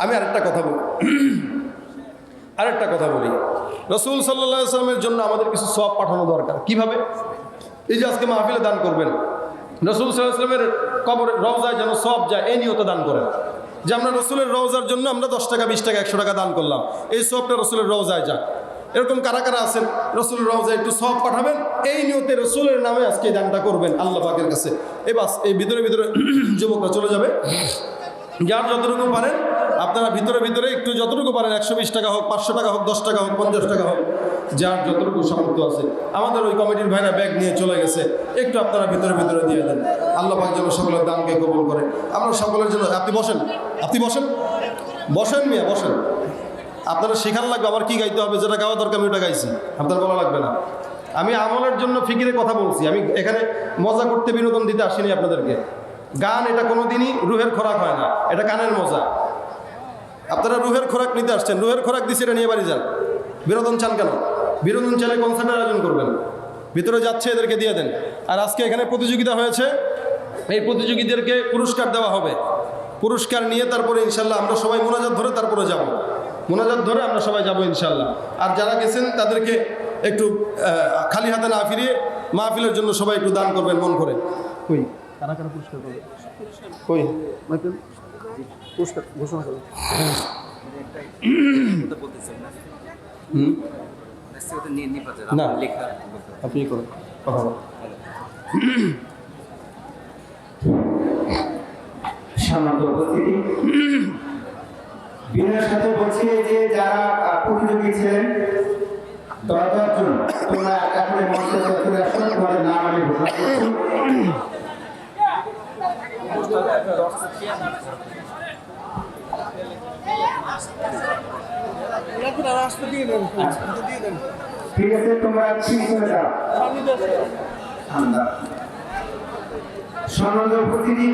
আমি আরেকটা কথা বলি, রাসূল সাল্লাল্লাহু আলাইহি ওয়াসাল্লামের জন্য আমাদের কিছু সওয়াব পাঠানো দরকার। কিভাবে? এই যে আজকে মাহফিলে দান করবেন, রাসূল সাল্লাল্লাহু আলাইহি ওয়াসাল্লামের কবরে রওজায় যেন সওয়াব যায়, এই নিয়তে দান করেন যে আমরা রাসূলের রওজার জন্য আমরা 10 টাকা 20 টাকা 100 টাকা দান করলাম, এই সওয়াবটা রাসূলের রওজায় যাক। এরকম কারা কারা আছেন রাসূলের রওজায় একটু সওয়াব পাঠাবেন, এই নিয়তে রাসূলের নামে আজকে দানটা করবেন আল্লাহ পাকের কাছে। এই ভিতরে যুবকরা চলে যাবে, যার যতটুকু পারেন আপনারা ভিতরে একটু যতটুকু পারেন, 120 টাকা হোক, 500 টাকা হোক, 10 টাকা হোক, 50 টাকা হোক, যার যতটুকু সামর্থ্য আছে। আমাদের ওই কমিটির ভাইরা ব্যাগ নিয়ে চলে গেছে, একটু আপনারা ভিতরে দিয়ে দেন। আল্লাহ পাক যেন সকলের দানকে কবুল করে। আমরা সকলের জন্য আপনি বসেন মিয়া বসেন। আপনারা শেখার লাগবে আমার কি গাইতে হবে, যেটা গাওয়া দরকার আমি ওটা গাইছি, আপনার বলা লাগবে না। আমি আমলের জন্য ফিকিরে কথা বলছি, আমি এখানে মজা করতে বিনোদন দিতে আসিনি আপনাদেরকে। গান এটা কোনোদিনই রুহের খোরাক হয় না, এটা কানের মজা। আপনারা রুহের খোরাক নিতে আসছেন, রুহের খোরাক দিচ্ছে এটা নিয়ে বাড়ি যান। বিনোদন চান কেন? বিনোদন চাইলে কনসার্টের আয়োজন করবেন, ভিতরে যাচ্ছে এদেরকে দিয়ে দেন। আর আজকে এখানে প্রতিযোগিতা হয়েছে, এই প্রতিযোগীদেরকে পুরস্কার দেওয়া হবে। পুরস্কার নিয়ে তারপরে ইনশাল্লাহ আমরা সবাই মোনাজাত ধরে তারপরে যাব, মোনাজাত ধরে আমরা সবাই যাব ইনশাল্লাহ। আর যারা গেছেন তাদেরকে একটু খালি হাতে না ফিরিয়ে মাহফিলের জন্য সবাই একটু দান করবেন মন করে। কই কারা কারা পুরস্কার করবে? কই পুরস্কার ঘোষণা করবে? না আপনি করেন কথা বলেন। বিনয়ের সাথে বলছি যে যারা প্রতিযোগী ছিলেন তোমরা এখন মঞ্চে চলে আসো, তোমাদের নাম আমি ঘোষণা করছি। ঠিক আছে, তোমরা ঠিক করে যাও। সম্মানিত উপস্থিতি